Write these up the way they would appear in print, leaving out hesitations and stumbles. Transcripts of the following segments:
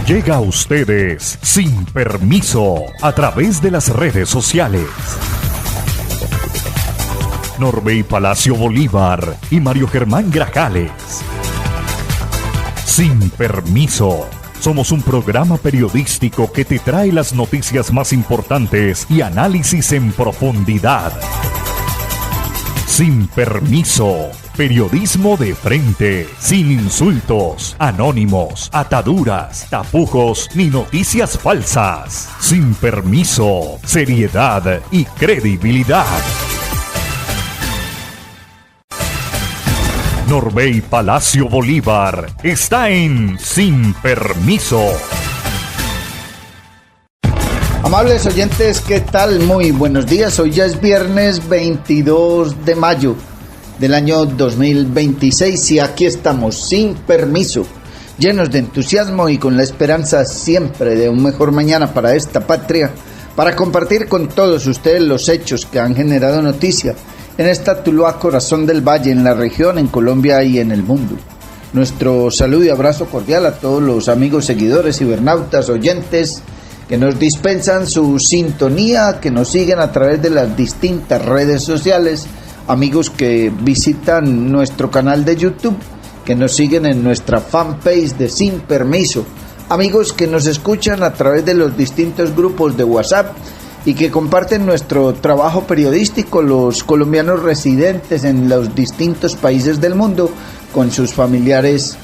Llega a ustedes sin permiso a través de las redes sociales. Norbey Palacio Bolívar y Mario Germán Grajales. Sin permiso. Somos un programa periodístico que te trae las noticias más importantes y análisis en profundidad. Sin permiso. Periodismo de frente, sin insultos, anónimos, ataduras, tapujos ni noticias falsas. Sin permiso, seriedad y credibilidad. Norbey Palacio Bolívar está en Sin Permiso. Amables oyentes, ¿qué tal? Muy buenos días. Hoy ya es viernes 22 de mayo del año 2026 y aquí estamos, sin permiso, llenos de entusiasmo y con la esperanza siempre de un mejor mañana para esta patria, para compartir con todos ustedes los hechos que han generado noticia en esta Tuluá, corazón del valle, en la región, en Colombia y en el mundo. Nuestro saludo y abrazo cordial a todos los amigos, seguidores, cibernautas, oyentes que nos dispensan su sintonía, que nos siguen a través de las distintas redes sociales, amigos que visitan nuestro canal de YouTube, que nos siguen en nuestra fanpage de Sin Permiso, amigos que nos escuchan a través de los distintos grupos de WhatsApp y que comparten nuestro trabajo periodístico, los colombianos residentes en los distintos países del mundo con sus familiares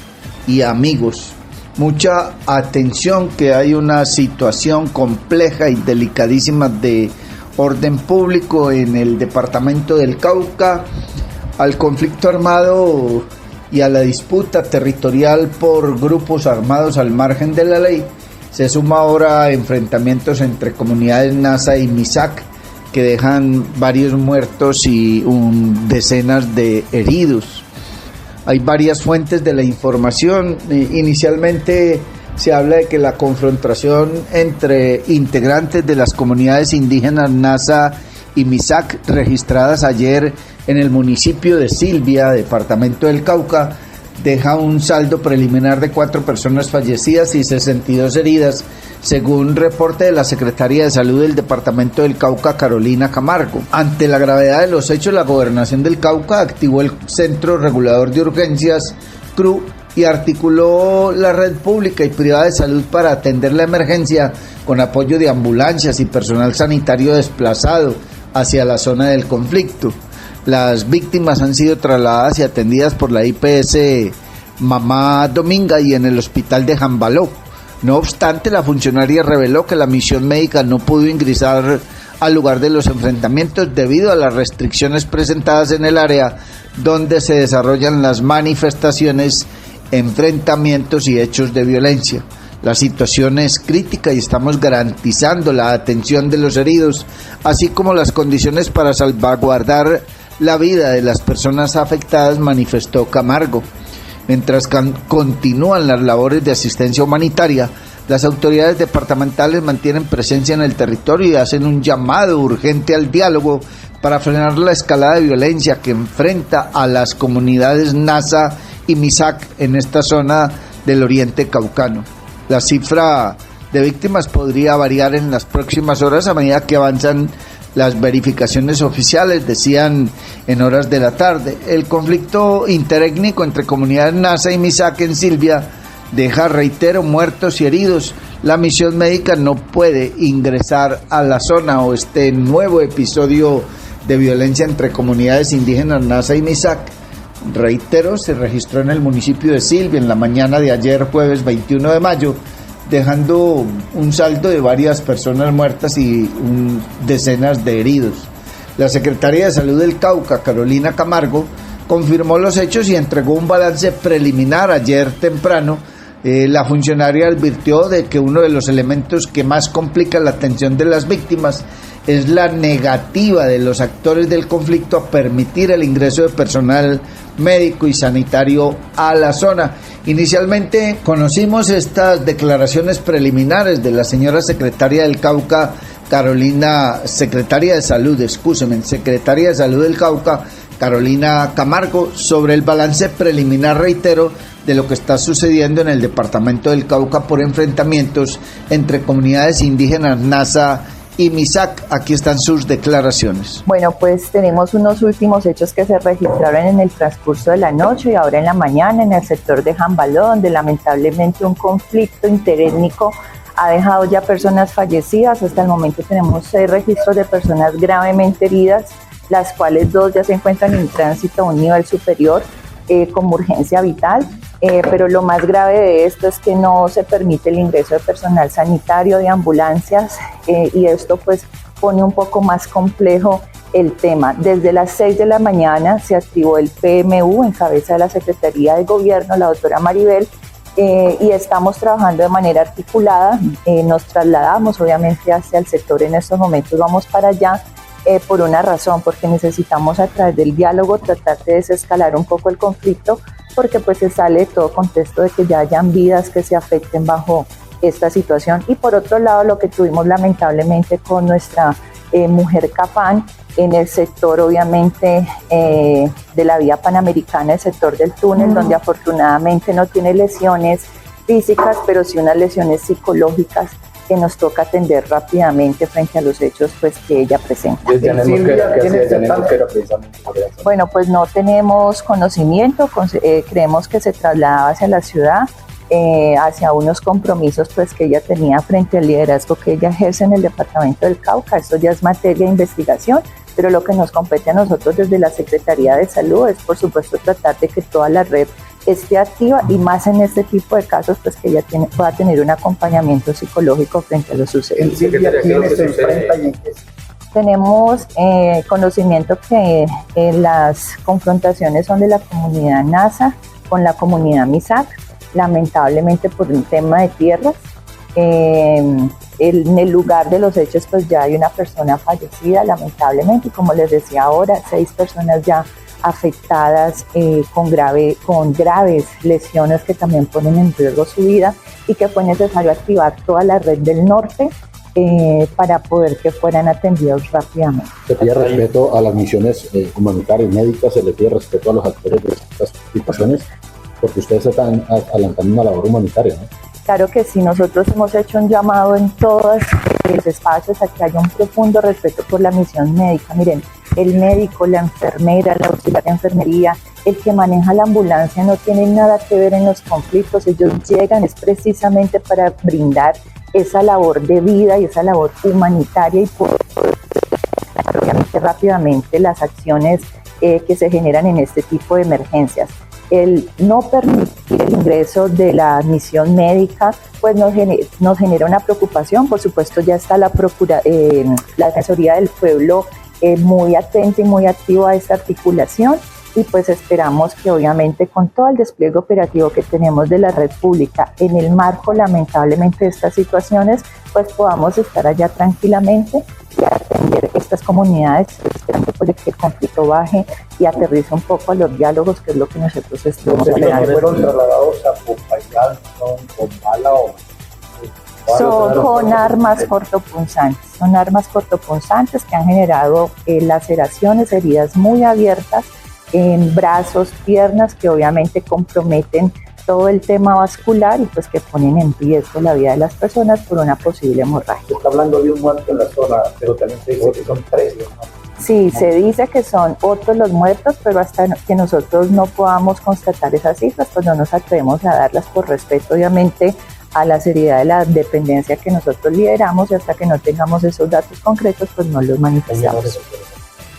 y amigos. Mucha atención, que hay una situación compleja y delicadísima de orden público en el departamento del Cauca, al conflicto armado y a la disputa territorial por grupos armados al margen de la ley. Se suma ahora enfrentamientos entre comunidades Nasa y Misak que dejan varios muertos y decenas de heridos. Hay varias fuentes de la información. Inicialmente se habla de que la confrontación entre integrantes de las comunidades indígenas Nasa y Misak, registradas ayer en el municipio de Silvia, departamento del Cauca, deja un saldo preliminar de 4 personas fallecidas y 62 heridas, según reporte de la Secretaría de Salud del departamento del Cauca, Carolina Camargo. Ante la gravedad de los hechos, la Gobernación del Cauca activó el Centro Regulador de Urgencias, CRU, y articuló la red pública y privada de salud para atender la emergencia con apoyo de ambulancias y personal sanitario desplazado hacia la zona del conflicto. Las víctimas han sido trasladadas y atendidas por la IPS Mamá Dominga y en el hospital de Jambaló. No obstante, la funcionaria reveló que la misión médica no pudo ingresar al lugar de los enfrentamientos debido a las restricciones presentadas en el área donde se desarrollan las manifestaciones, enfrentamientos y hechos de violencia. La situación es crítica y estamos garantizando la atención de los heridos, así como las condiciones para salvaguardar la vida de las personas afectadas, manifestó Camargo. Mientras continúan las labores de asistencia humanitaria, las autoridades departamentales mantienen presencia en el territorio y hacen un llamado urgente al diálogo para frenar la escalada de violencia que enfrenta a las comunidades Nasa y Misak en esta zona del oriente caucano. La cifra de víctimas podría variar en las próximas horas a medida que avanzan las verificaciones oficiales, decían en horas de la tarde. El conflicto interétnico entre comunidades Nasa y Misak en Silvia deja, reitero, muertos y heridos. La misión médica no puede ingresar a la zona, o este nuevo episodio de violencia entre comunidades indígenas Nasa y Misak, reitero, se registró en el municipio de Silvia en la mañana de ayer, jueves 21 de mayo, dejando un saldo de varias personas muertas y decenas de heridos. La Secretaría de Salud del Cauca, Carolina Camargo, confirmó los hechos y entregó un balance preliminar ayer temprano. La funcionaria advirtió de que uno de los elementos que más complica la atención de las víctimas es la negativa de los actores del conflicto a permitir el ingreso de personal médico y sanitario a la zona. Inicialmente conocimos estas declaraciones preliminares de la señora secretaria del Cauca, secretaria de Salud del Cauca, Carolina Camargo, sobre el balance preliminar, reitero, de lo que está sucediendo en el departamento del Cauca por enfrentamientos entre comunidades indígenas Nasa y Misak. Aquí están sus declaraciones. Bueno, pues tenemos unos últimos hechos que se registraron en el transcurso de la noche y ahora en la mañana en el sector de Jambaló, donde lamentablemente un conflicto interétnico ha dejado ya personas fallecidas. Hasta el momento tenemos 6 registros de personas gravemente heridas, las cuales 2 ya se encuentran en tránsito a un nivel superior como urgencia vital. Pero lo más grave de esto es que no se permite el ingreso de personal sanitario, de ambulancias, y esto pues pone un poco más complejo el tema. Desde las 6 de la mañana se activó el PMU en cabeza de la Secretaría de Gobierno, la doctora Maribel, y estamos trabajando de manera articulada. Nos trasladamos obviamente hacia el sector en estos momentos, vamos para allá. Por una razón, porque necesitamos a través del diálogo tratar de desescalar un poco el conflicto, porque pues se sale de todo contexto de que ya hayan vidas que se afecten bajo esta situación. Y por otro lado, lo que tuvimos lamentablemente con nuestra mujer Capán en el sector obviamente de la vía panamericana, el sector del túnel, donde afortunadamente no tiene lesiones físicas, pero sí unas lesiones psicológicas que nos toca atender rápidamente frente a los hechos pues que ella presenta. Bueno, pues no tenemos conocimiento, creemos que se trasladaba hacia la ciudad, hacia unos compromisos pues que ella tenía frente al liderazgo que ella ejerce en el departamento del Cauca. Esto ya es materia de investigación, pero lo que nos compete a nosotros desde la Secretaría de Salud es por supuesto tratar de que toda la red esté activa y más en este tipo de casos pues que ella pueda tener un acompañamiento psicológico frente a lo sucedido. Tenemos conocimiento que las confrontaciones son de la comunidad Nasa con la comunidad Misak, lamentablemente por un tema de tierras. En el lugar de los hechos pues ya hay una persona fallecida lamentablemente, y como les decía ahora, 6 personas ya afectadas con graves lesiones que también ponen en riesgo su vida, y que fue necesario activar toda la red del norte para poder que fueran atendidos rápidamente. Se pide respeto a las misiones humanitarias médicas, se le pide respeto a los actores de estas situaciones, porque ustedes están adelantando una labor humanitaria, ¿no? Claro que sí, nosotros hemos hecho un llamado en todos los espacios a que haya un profundo respeto por la misión médica. Miren, el médico, la enfermera, la auxiliar de enfermería, el que maneja la ambulancia no tiene nada que ver en los conflictos. Ellos llegan es precisamente para brindar esa labor de vida y esa labor humanitaria y poder obviamente rápidamente las acciones que se generan en este tipo de emergencias. El no permitir el ingreso de la misión médica pues nos genera una preocupación. Por supuesto ya está la Defensoría del Pueblo muy atenta y muy activa a esta articulación, y pues esperamos que obviamente con todo el despliegue operativo que tenemos de la red pública en el marco lamentablemente de estas situaciones pues podamos estar allá tranquilamente y atender estas comunidades, esperando pues que el conflicto baje y aterrice un poco a los diálogos, que es lo que nosotros estamos esperando. ¿Fueron trasladados a Popayán con bala o...? Son con armas cortopunzantes que han generado laceraciones, heridas muy abiertas en brazos, piernas, que obviamente comprometen todo el tema vascular y pues que ponen en riesgo la vida de las personas por una posible hemorragia. Se está hablando de un muerto en la zona, pero también se dice que son 3, ¿no? Sí, se dice que son otros los muertos, pero hasta que nosotros no podamos constatar esas cifras, pues no nos atrevemos a darlas por respeto, obviamente, a la seriedad de la dependencia que nosotros lideramos, y hasta que no tengamos esos datos concretos, pues no los manifestamos.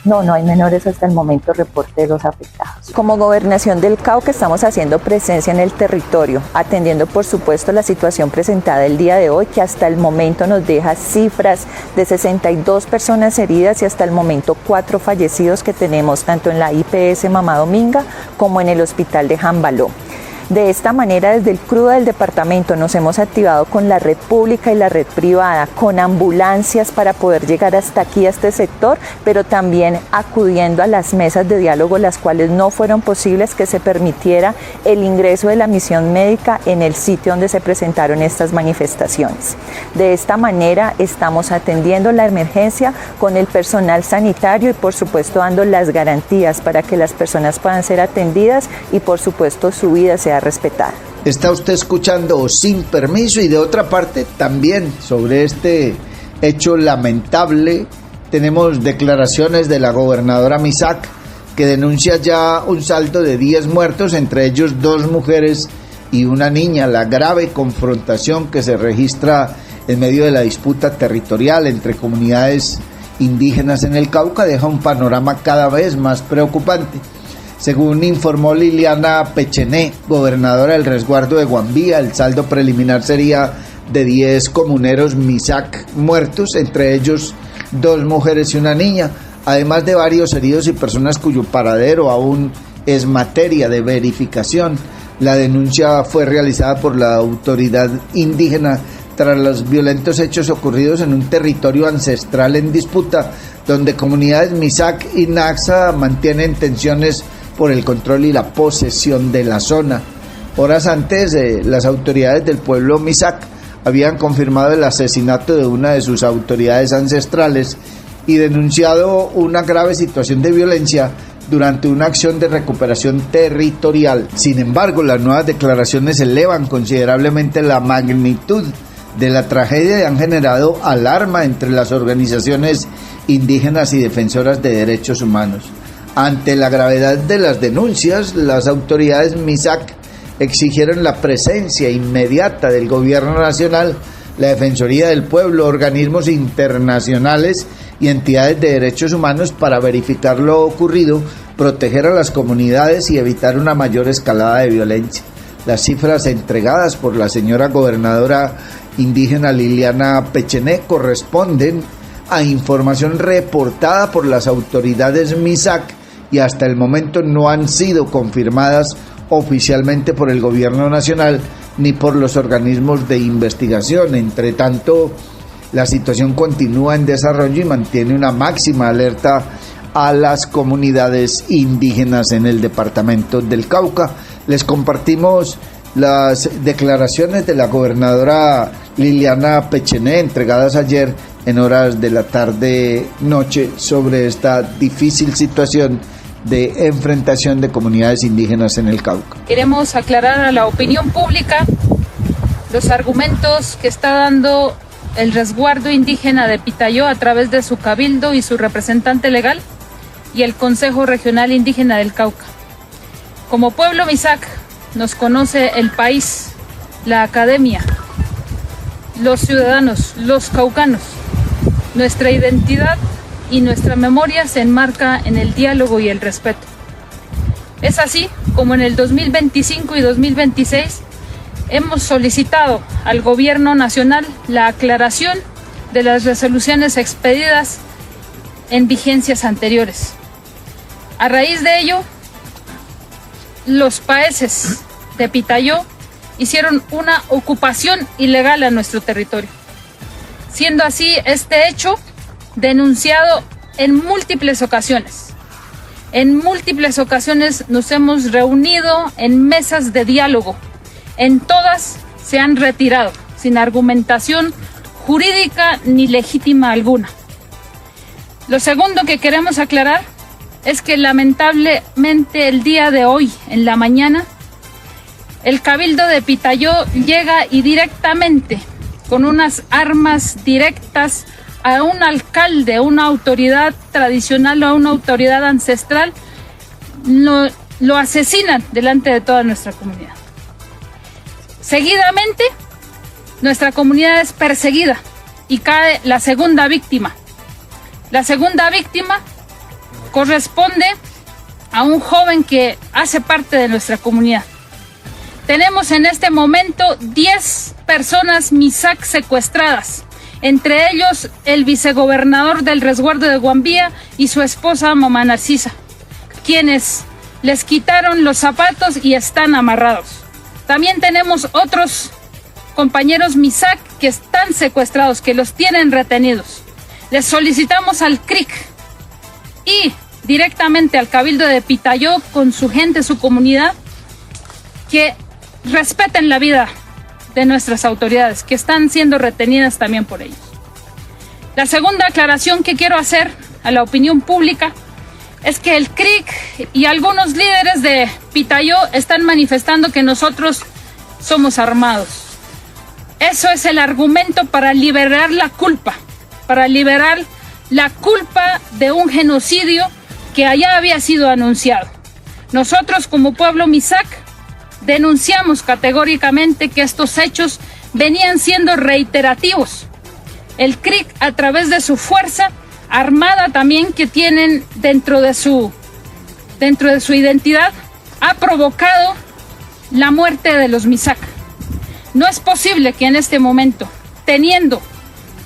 No hay menores hasta el momento, reporte de los afectados. Como Gobernación del Cauca estamos haciendo presencia en el territorio, atendiendo por supuesto la situación presentada el día de hoy, que hasta el momento nos deja cifras de 62 personas heridas y hasta el momento 4 fallecidos que tenemos tanto en la IPS Mamá Dominga como en el hospital de Jambaló. De esta manera, desde el CRUDA del departamento nos hemos activado con la red pública y la red privada, con ambulancias para poder llegar hasta aquí, a este sector, pero también acudiendo a las mesas de diálogo, las cuales no fueron posibles que se permitiera el ingreso de la misión médica en el sitio donde se presentaron estas manifestaciones. De esta manera estamos atendiendo la emergencia con el personal sanitario y por supuesto dando las garantías para que las personas puedan ser atendidas y por supuesto su vida sea sea respetada. Está usted escuchando Sin Permiso, y de otra parte también sobre este hecho lamentable tenemos declaraciones de la gobernadora Misak, que denuncia ya un saldo de 10 muertos, entre ellos 2 mujeres y una niña. La grave confrontación que se registra en medio de la disputa territorial entre comunidades indígenas en el Cauca deja un panorama cada vez más preocupante. Según informó Liliana Pechené, gobernadora del resguardo de Guambía, el saldo preliminar sería de 10 comuneros Misak muertos, entre ellos 2 mujeres y una niña, además de varios heridos y personas cuyo paradero aún es materia de verificación. La denuncia fue realizada por la autoridad indígena tras los violentos hechos ocurridos en un territorio ancestral en disputa, donde comunidades Misak y Naxa mantienen tensiones por el control y la posesión de la zona. Horas antes, las autoridades del pueblo Misak habían confirmado el asesinato de una de sus autoridades ancestrales y denunciado una grave situación de violencia durante una acción de recuperación territorial. Sin embargo, las nuevas declaraciones elevan considerablemente la magnitud de la tragedia y han generado alarma entre las organizaciones indígenas y defensoras de derechos humanos. Ante la gravedad de las denuncias, las autoridades Misak exigieron la presencia inmediata del gobierno nacional, la Defensoría del Pueblo, organismos internacionales y entidades de derechos humanos para verificar lo ocurrido, proteger a las comunidades y evitar una mayor escalada de violencia. Las cifras entregadas por la señora gobernadora indígena Liliana Pechené corresponden a información reportada por las autoridades Misak y hasta el momento no han sido confirmadas oficialmente por el gobierno nacional ni por los organismos de investigación. Entre tanto, la situación continúa en desarrollo y mantiene una máxima alerta a las comunidades indígenas en el departamento del Cauca. Les compartimos las declaraciones de la gobernadora Liliana Pechené, entregadas ayer en horas de la tarde-noche, sobre esta difícil situación de enfrentación de comunidades indígenas en el Cauca. Queremos aclarar a la opinión pública los argumentos que está dando el resguardo indígena de Pitayó a través de su cabildo y su representante legal y el Consejo Regional Indígena del Cauca. Como pueblo Misak nos conoce el país, la academia, los ciudadanos, los caucanos. Nuestra identidad y nuestra memoria se enmarca en el diálogo y el respeto. Es así como en el 2025 y 2026 hemos solicitado al Gobierno Nacional la aclaración de las resoluciones expedidas en vigencias anteriores. A raíz de ello, los paeses de Pitayó hicieron una ocupación ilegal a nuestro territorio, siendo así este hecho denunciado en múltiples ocasiones. En múltiples ocasiones nos hemos reunido en mesas de diálogo. En todas se han retirado, sin argumentación jurídica ni legítima alguna. Lo segundo que queremos aclarar es que lamentablemente el día de hoy, en la mañana, el Cabildo de Pitayó llega y directamente, con unas armas directas, a un alcalde, a una autoridad tradicional o a una autoridad ancestral, lo asesinan delante de toda nuestra comunidad. Seguidamente, nuestra comunidad es perseguida y cae la segunda víctima. La segunda víctima corresponde a un joven que hace parte de nuestra comunidad. Tenemos en este momento 10 personas Misak secuestradas, entre ellos el vicegobernador del resguardo de Guambía y su esposa Mamá Narcisa, quienes les quitaron los zapatos y están amarrados. También tenemos otros compañeros Misak que están secuestrados, que los tienen retenidos. Les solicitamos al CRIC y directamente al Cabildo de Pitayó, con su gente, su comunidad, que respeten la vida de nuestras autoridades, que están siendo retenidas también por ellos. La segunda aclaración que quiero hacer a la opinión pública es que el CRIC y algunos líderes de Pitayó están manifestando que nosotros somos armados. Eso es el argumento para liberar la culpa de un genocidio que allá había sido anunciado. Nosotros como pueblo Misak denunciamos categóricamente que estos hechos venían siendo reiterativos. El CRIC, a través de su fuerza armada también que tienen dentro de su identidad, ha provocado la muerte de los Misak. No es posible que en este momento, teniendo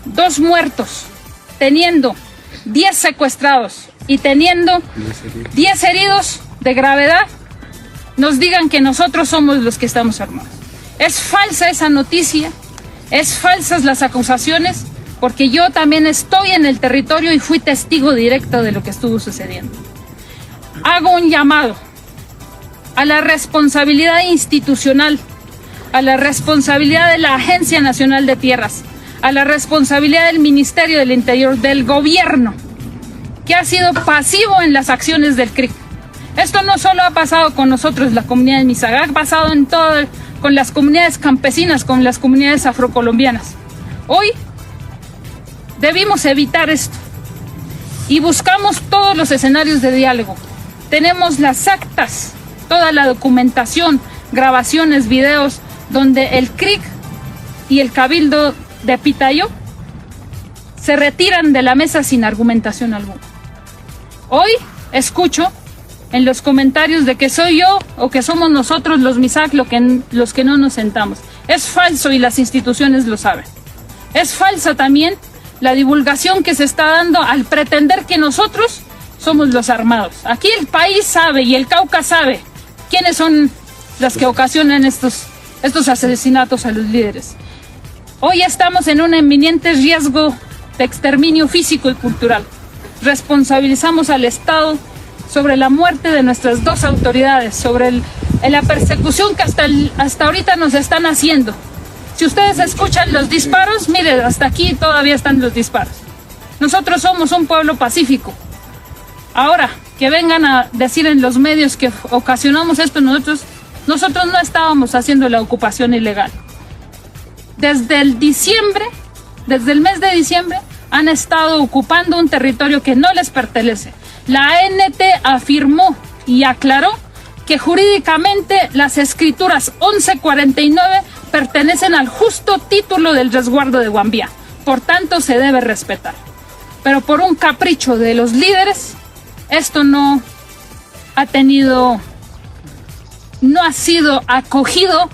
2 muertos, teniendo 10 secuestrados y teniendo 10 heridos de gravedad, nos digan que nosotros somos los que estamos armados. Es falsa esa noticia, es falsas las acusaciones, porque yo también estoy en el territorio y fui testigo directo de lo que estuvo sucediendo. Hago un llamado a la responsabilidad institucional, a la responsabilidad de la Agencia Nacional de Tierras, a la responsabilidad del Ministerio del Interior, del gobierno, que ha sido pasivo en las acciones del CRIC. Esto no solo ha pasado con nosotros, la comunidad de Misak, ha pasado con las comunidades campesinas, con las comunidades afrocolombianas. Hoy debimos evitar esto y buscamos todos los escenarios de diálogo. Tenemos las actas, toda la documentación, grabaciones, videos, donde el CRIC y el Cabildo de Pitayó se retiran de la mesa sin argumentación alguna. Hoy escucho en los comentarios de que soy yo o que somos nosotros los Misak los que no nos sentamos. Es falso y las instituciones lo saben. Es falsa también la divulgación que se está dando al pretender que nosotros somos los armados. Aquí el país sabe y el Cauca sabe quiénes son las que ocasionan estos asesinatos a los líderes. Hoy estamos en un inminente riesgo de exterminio físico y cultural. Responsabilizamos al Estado sobre la muerte de nuestras 2 autoridades, sobre la persecución que hasta ahorita nos están haciendo. Si ustedes escuchan los disparos, miren, hasta aquí todavía están los disparos. Nosotros somos un pueblo pacífico. Ahora, que vengan a decir en los medios que ocasionamos esto, nosotros no estábamos haciendo la ocupación ilegal. Desde el mes de diciembre, han estado ocupando un territorio que no les pertenece. La ANT afirmó y aclaró que jurídicamente las escrituras 1149 pertenecen al justo título del resguardo de Guambía. Por tanto, se debe respetar. Pero por un capricho de los líderes, esto no ha sido acogido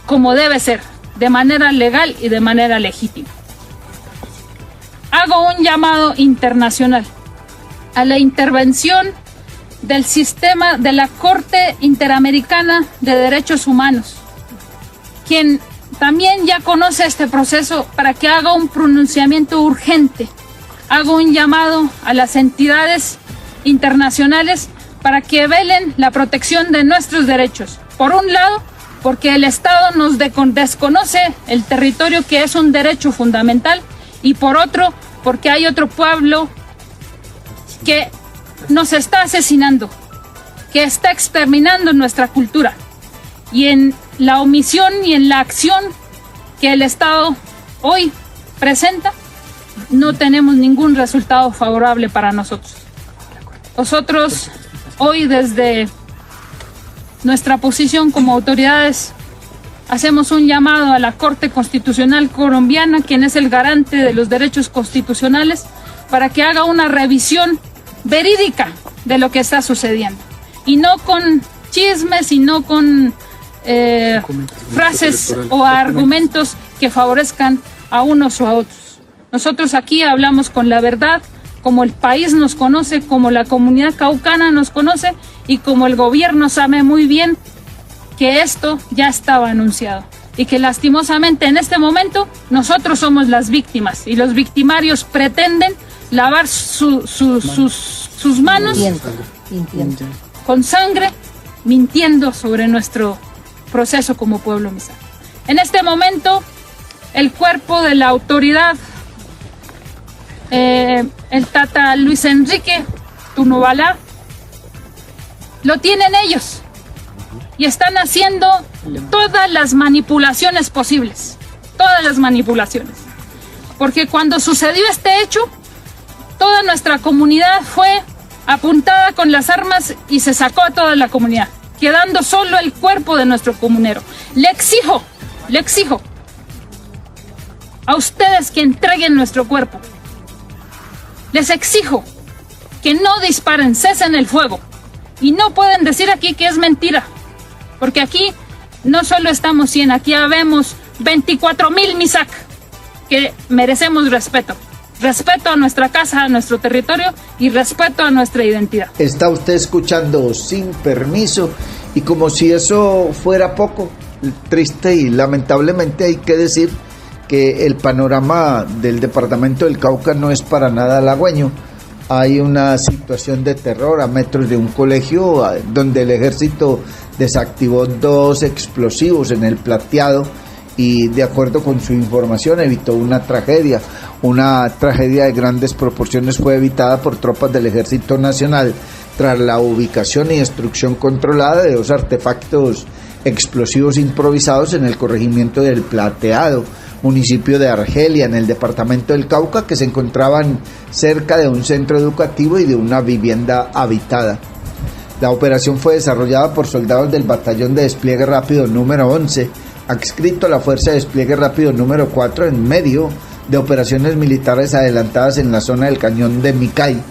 como debe ser, de manera legal y de manera legítima. Hago un llamado internacional a la intervención del sistema de la Corte Interamericana de Derechos Humanos, quien también ya conoce este proceso, para que haga un pronunciamiento urgente. Hago un llamado a las entidades internacionales para que velen la protección de nuestros derechos. Por un lado, porque el Estado nos desconoce el territorio, que es un derecho fundamental, y por otro, porque hay otro pueblo que nos está asesinando, que está exterminando nuestra cultura. Y en la omisión y en la acción que el Estado hoy presenta, no tenemos ningún resultado favorable para nosotros. Nosotros hoy, desde nuestra posición como autoridades, hacemos un llamado a la Corte Constitucional colombiana, quien es el garante de los derechos constitucionales, para que haga una revisión verídica de lo que está sucediendo, y no con chismes y no con frases o argumentos que favorezcan a unos o a otros. Nosotros aquí hablamos con la verdad, como el país nos conoce, como la comunidad caucana nos conoce, y como el gobierno sabe muy bien que esto ya estaba anunciado, y que lastimosamente en este momento nosotros somos las víctimas, y los victimarios pretenden lavar sus manos con sangre, mintiendo sobre nuestro proceso como pueblo Misak. En este momento, el cuerpo de la autoridad, el Tata Luis Enrique Tunobalá, lo tienen ellos y están haciendo todas las manipulaciones posibles, todas las manipulaciones. Porque cuando sucedió este hecho, toda nuestra comunidad fue apuntada con las armas y se sacó a toda la comunidad, quedando solo el cuerpo de nuestro comunero. Le exijo a ustedes que entreguen nuestro cuerpo. Les exijo que no disparen, cesen el fuego. Y no pueden decir aquí que es mentira, porque aquí no solo estamos 100, aquí habemos 24,000 MISAC, que merecemos respeto. Respeto a nuestra casa, a nuestro territorio y respeto a nuestra identidad. Está usted escuchando Sin Permiso, y como si eso fuera poco, triste y lamentablemente hay que decir que el panorama del departamento del Cauca no es para nada halagüeño. Hay una situación de terror a metros de un colegio donde el ejército desactivó 2 explosivos en el Plateado y, de acuerdo con su información, evitó una tragedia. Una tragedia de grandes proporciones fue evitada por tropas del Ejército Nacional tras la ubicación y destrucción controlada de 2 artefactos explosivos improvisados en el corregimiento del Plateado, municipio de Argelia, en el departamento del Cauca, que se encontraban cerca de un centro educativo y de una vivienda habitada. La operación fue desarrollada por soldados del Batallón de Despliegue Rápido número 11, adscrito a la Fuerza de Despliegue Rápido número 4, en medio de operaciones militares adelantadas en la zona del cañón de Micay.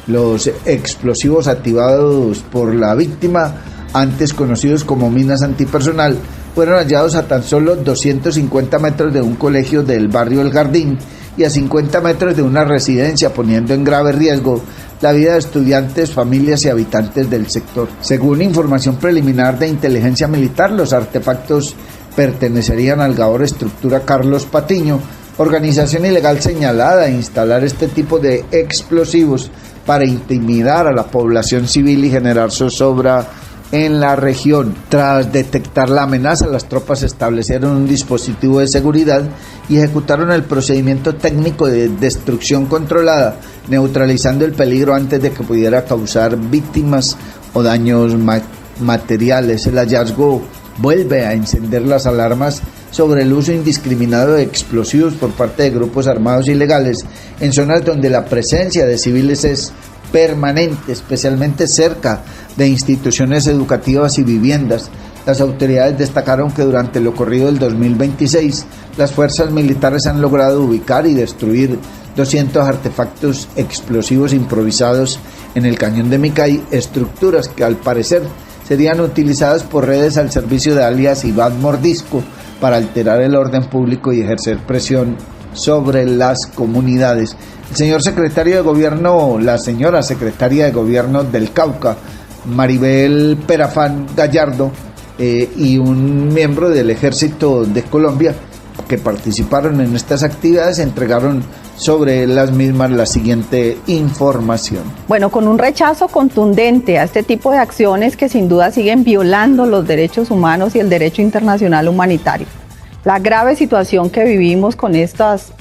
Los explosivos activados por la víctima, antes conocidos como minas antipersonal, fueron hallados a tan solo 250 metros de un colegio del barrio El Jardín y a 50 metros de una residencia, poniendo en grave riesgo la vida de estudiantes, familias y habitantes del sector. Según información preliminar de inteligencia militar, los artefactos pertenecerían al Gabor Estructura Carlos Patiño, organización ilegal señalada a instalar este tipo de explosivos para intimidar a la población civil y generar zozobra en la región. Tras detectar la amenaza, las tropas establecieron un dispositivo de seguridad y ejecutaron el procedimiento técnico de destrucción controlada, neutralizando el peligro antes de que pudiera causar víctimas o daños materiales. El hallazgo vuelve a encender las alarmas sobre el uso indiscriminado de explosivos por parte de grupos armados ilegales en zonas donde la presencia de civiles es permanente, especialmente cerca de instituciones educativas y viviendas. Las autoridades destacaron que durante lo corrido del 2026, las fuerzas militares han logrado ubicar y destruir 200 artefactos explosivos improvisados en el cañón de Micay, estructuras que al parecer serían utilizadas por redes al servicio de alias Iván Mordisco para alterar el orden público y ejercer presión sobre las comunidades. El señor secretario de Gobierno, la señora secretaria de Gobierno del Cauca, Maribel Perafán Gallardo, y un miembro del Ejército de Colombia que participaron en estas actividades entregaron sobre las mismas la siguiente información. Bueno, con un rechazo contundente a este tipo de acciones que sin duda siguen violando los derechos humanos y el derecho internacional humanitario. La grave situación que vivimos con estas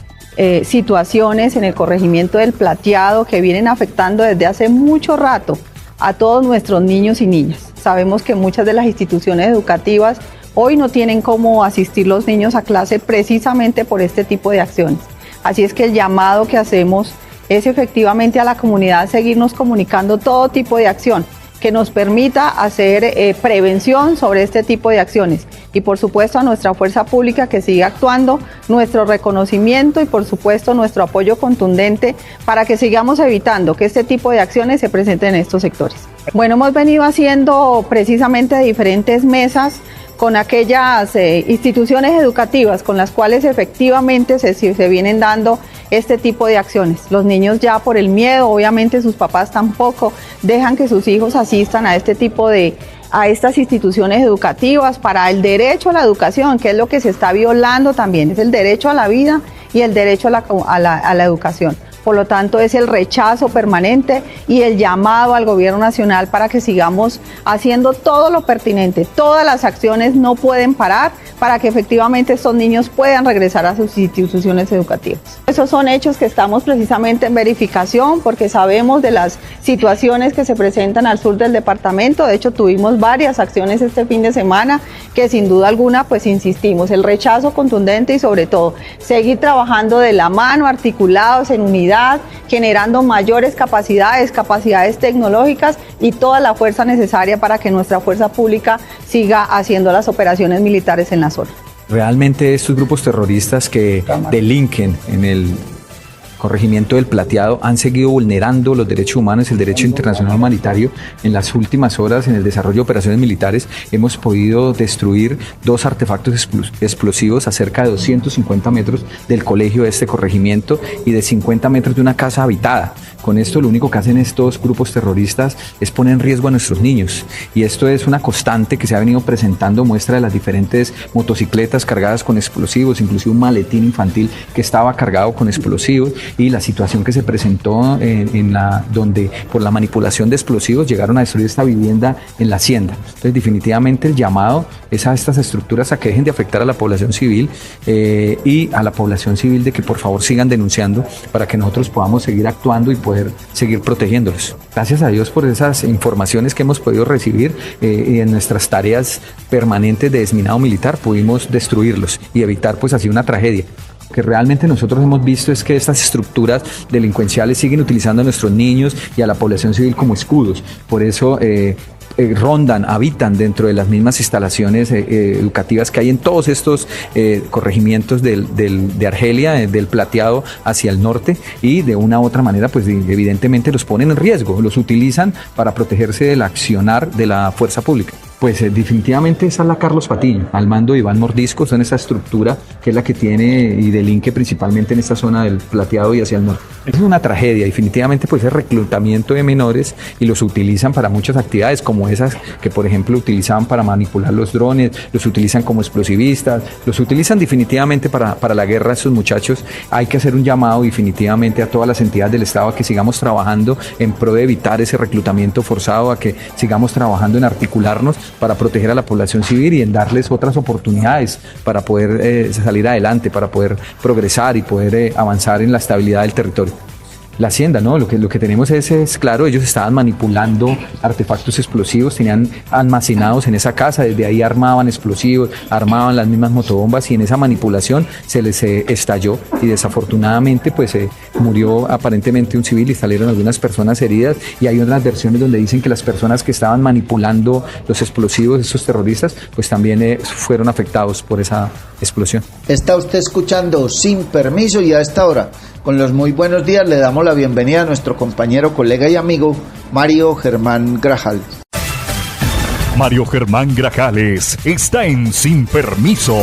situaciones en el corregimiento del Plateado, que vienen afectando desde hace mucho rato a todos nuestros niños y niñas. Sabemos que muchas de las instituciones educativas hoy no tienen cómo asistir los niños a clase precisamente por este tipo de acciones. Así es que el llamado que hacemos es efectivamente a la comunidad seguirnos comunicando todo tipo de acción que nos permita hacer prevención sobre este tipo de acciones. Y por supuesto a nuestra fuerza pública que siga actuando, nuestro reconocimiento y por supuesto nuestro apoyo contundente para que sigamos evitando que este tipo de acciones se presenten en estos sectores. Bueno, hemos venido haciendo precisamente diferentes mesas con aquellas instituciones educativas con las cuales efectivamente se vienen dando este tipo de acciones. Los niños ya por el miedo, obviamente sus papás tampoco dejan que sus hijos asistan a este tipo a estas instituciones educativas para el derecho a la educación, que es lo que se está violando también, es el derecho a la vida y el derecho a la educación. Por lo tanto, es el rechazo permanente y el llamado al gobierno nacional para que sigamos haciendo todo lo pertinente. Todas las acciones no pueden parar para que efectivamente estos niños puedan regresar a sus instituciones educativas. Esos son hechos que estamos precisamente en verificación porque sabemos de las situaciones que se presentan al sur del departamento. De hecho, tuvimos varias acciones este fin de semana que sin duda alguna, pues insistimos, el rechazo contundente y sobre todo seguir trabajando de la mano, articulados en unidad, generando mayores capacidades tecnológicas y toda la fuerza necesaria para que nuestra fuerza pública siga haciendo las operaciones militares en la zona. Realmente estos grupos terroristas que delinquen en el corregimiento del Plateado han seguido vulnerando los derechos humanos y el derecho internacional humanitario. En las últimas horas, en el desarrollo de operaciones militares, hemos podido destruir 2 artefactos explosivos a cerca de 250 metros del colegio de este corregimiento y de 50 metros de una casa habitada. Con esto lo único que hacen estos grupos terroristas es poner en riesgo a nuestros niños, y esto es una constante que se ha venido presentando, muestra de las diferentes motocicletas cargadas con explosivos, inclusive un maletín infantil que estaba cargado con explosivos, y la situación que se presentó donde por la manipulación de explosivos llegaron a destruir esta vivienda en la hacienda. Entonces definitivamente el llamado es a estas estructuras a que dejen de afectar a la población civil y a la población civil de que por favor sigan denunciando para que nosotros podamos seguir actuando y poder seguir protegiéndolos. Gracias a Dios por esas informaciones que hemos podido recibir y en nuestras tareas permanentes de desminado militar pudimos destruirlos y evitar pues así una tragedia. Lo que realmente nosotros hemos visto es que estas estructuras delincuenciales siguen utilizando a nuestros niños y a la población civil como escudos. Por eso rondan, habitan dentro de las mismas instalaciones educativas que hay en todos estos corregimientos de Argelia, del Plateado hacia el norte, y de una u otra manera pues evidentemente los ponen en riesgo, los utilizan para protegerse del accionar de la fuerza pública. Pues definitivamente esa es la Carlos Patiño, al mando de Iván Mordisco, son esa estructura que es la que tiene y delinque principalmente en esta zona del Plateado y hacia el norte. Es una tragedia, definitivamente pues el reclutamiento de menores y los utilizan para muchas actividades como esas que por ejemplo utilizaban para manipular los drones, los utilizan como explosivistas, los utilizan definitivamente para la guerra a estos muchachos. Hay que hacer un llamado definitivamente a todas las entidades del Estado a que sigamos trabajando en pro de evitar ese reclutamiento forzado, a que sigamos trabajando en articularnos para proteger a la población civil y en darles otras oportunidades para poder salir adelante, para poder progresar y poder avanzar en la estabilidad del territorio. La hacienda, ¿no? Lo que tenemos es claro, ellos estaban manipulando artefactos explosivos, tenían almacenados en esa casa, desde ahí armaban explosivos, armaban las mismas motobombas y en esa manipulación se les estalló y desafortunadamente pues murió aparentemente un civil y salieron algunas personas heridas, y hay otras versiones donde dicen que las personas que estaban manipulando los explosivos, esos terroristas, pues también fueron afectados por esa explosión. Está usted escuchando Sin Permiso, y a esta hora, con los muy buenos días, le damos la bienvenida a nuestro compañero, colega y amigo Mario Germán Grajales. Mario Germán Grajales está en Sin Permiso.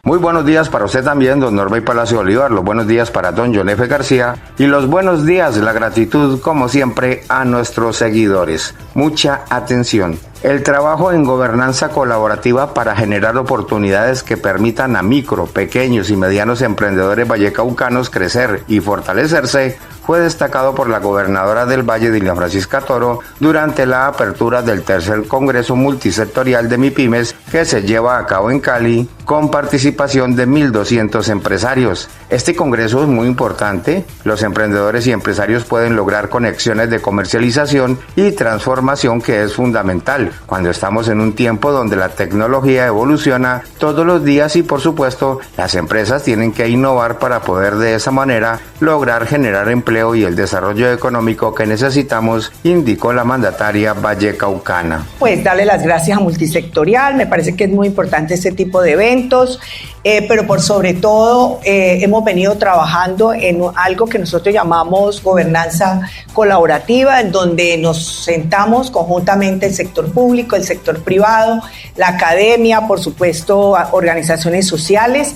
Muy buenos días para usted también, don Norbey Palacio Bolívar. Los buenos días para don John F. García. Y los buenos días, la gratitud, como siempre, a nuestros seguidores. Mucha atención. El trabajo en gobernanza colaborativa para generar oportunidades que permitan a micro, pequeños y medianos emprendedores vallecaucanos crecer y fortalecerse fue destacado por la gobernadora del Valle, Dilia Francisca Toro, durante la apertura del tercer Congreso Multisectorial de MIPYMES que se lleva a cabo en Cali con participación de 1.200 empresarios. Este congreso es muy importante. Los emprendedores y empresarios pueden lograr conexiones de comercialización y transformación, que es fundamental cuando estamos en un tiempo donde la tecnología evoluciona todos los días y por supuesto las empresas tienen que innovar para poder de esa manera lograr generar empleo y el desarrollo económico que necesitamos, indicó la mandataria vallecaucana. Pues darle las gracias a Multisectorial, me parece que es muy importante este tipo de eventos, pero por sobre todo hemos venido trabajando en algo que nosotros llamamos gobernanza colaborativa, en donde nos sentamos conjuntamente el sector público, el sector privado, la academia, por supuesto, organizaciones sociales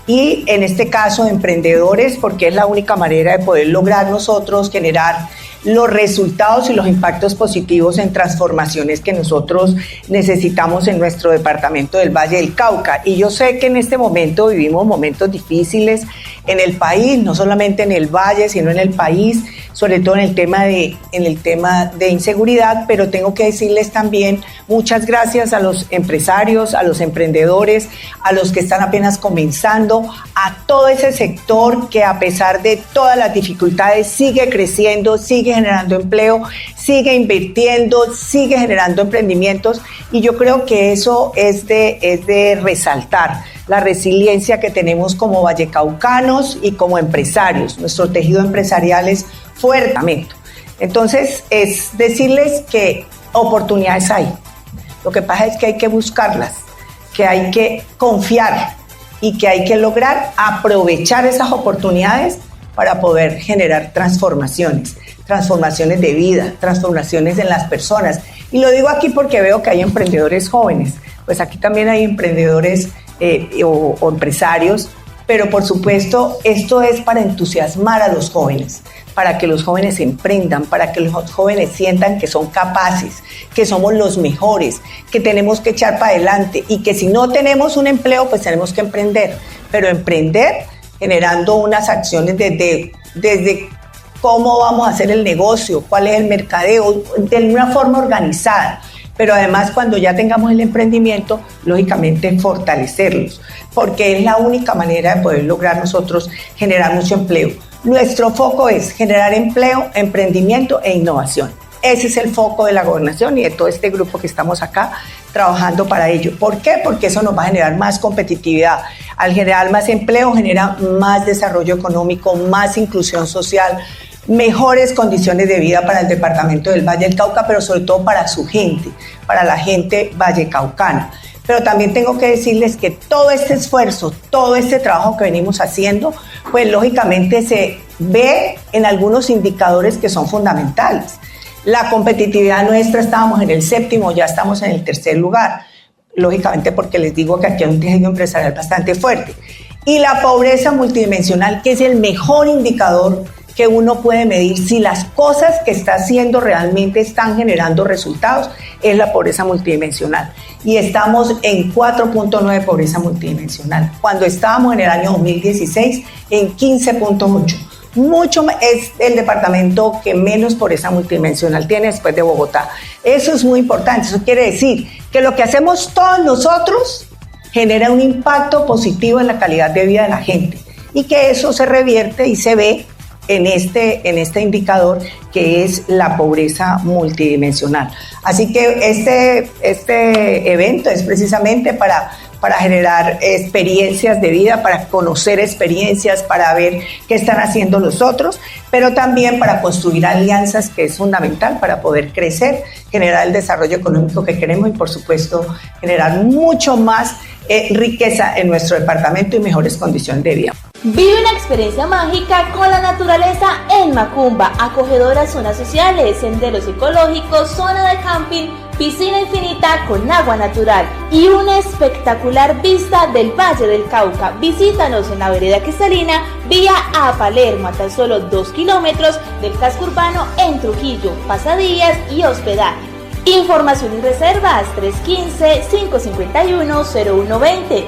y en este caso emprendedores, porque es la única manera de poder lograr nosotros generar los resultados y los impactos positivos en transformaciones que nosotros necesitamos en nuestro departamento del Valle del Cauca. Y yo sé que en este momento vivimos momentos difíciles en el país, no solamente en el Valle, sino en el país, sobre todo en el tema de inseguridad, pero tengo que decirles también muchas gracias a los empresarios, a los emprendedores, a los que están apenas comenzando, a todo ese sector que a pesar de todas las dificultades sigue creciendo, sigue generando empleo, sigue invirtiendo, sigue generando emprendimientos, y yo creo que eso es de resaltar la resiliencia que tenemos como vallecaucanos y como empresarios. Nuestro tejido empresarial es fuerte. Entonces, es decirles que oportunidades hay. Lo que pasa es que hay que buscarlas, que hay que confiar y que hay que lograr aprovechar esas oportunidades para poder generar transformaciones de vida, transformaciones en las personas. Y lo digo aquí porque veo que hay emprendedores jóvenes, pues aquí también hay emprendedores o empresarios, pero por supuesto esto es para entusiasmar a los jóvenes, para que los jóvenes emprendan, para que los jóvenes sientan que son capaces, que somos los mejores, que tenemos que echar para adelante y que si no tenemos un empleo, pues tenemos que emprender, pero emprender generando unas acciones desde cómo vamos a hacer el negocio, cuál es el mercadeo, de una forma organizada. Pero además cuando ya tengamos el emprendimiento, lógicamente fortalecerlos, porque es la única manera de poder lograr nosotros generar mucho empleo. Nuestro foco es generar empleo, emprendimiento e innovación. Ese es el foco de la gobernación y de todo este grupo que estamos acá trabajando para ello. ¿Por qué? Porque eso nos va a generar más competitividad. Al generar más empleo, genera más desarrollo económico, más inclusión social, mejores condiciones de vida para el departamento del Valle del Cauca, pero sobre todo para su gente, para la gente vallecaucana. Pero también tengo que decirles que todo este esfuerzo, todo este trabajo que venimos haciendo, pues lógicamente se ve en algunos indicadores que son fundamentales. La competitividad nuestra, estábamos en el 7º, ya estamos en el 3er lugar, lógicamente porque les digo que aquí hay un tejido empresarial bastante fuerte. Y la pobreza multidimensional, que es el mejor indicador que uno puede medir si las cosas que está haciendo realmente están generando resultados, es la pobreza multidimensional. Y estamos en 4.9 de pobreza multidimensional, cuando estábamos en el año 2016 en 15.8. Mucho es el departamento que menos pobreza multidimensional tiene después de Bogotá. Eso es muy importante, eso quiere decir que lo que hacemos todos nosotros genera un impacto positivo en la calidad de vida de la gente y que eso se revierte y se ve en este indicador que es la pobreza multidimensional. Así que este evento es precisamente para generar experiencias de vida, para conocer experiencias, para ver qué están haciendo los otros, pero también para construir alianzas, que es fundamental para poder crecer, generar el desarrollo económico que queremos y, por supuesto, generar mucho más riqueza en nuestro departamento y mejores condiciones de vida. Vive una experiencia mágica con la naturaleza en Macumba, acogedoras zonas sociales, senderos ecológicos, zona de camping, piscina infinita con agua natural y una espectacular vista del Valle del Cauca. Visítanos en la vereda Cristalina, vía a Palermo, a tan solo 2 kilómetros del casco urbano en Trujillo, pasadías y hospedaje. Información y reservas 315-551-0120,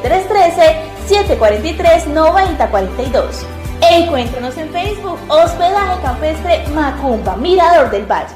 313-743-9042. Encuéntranos en Facebook, Hospedaje Campestre Macumba, Mirador del Valle.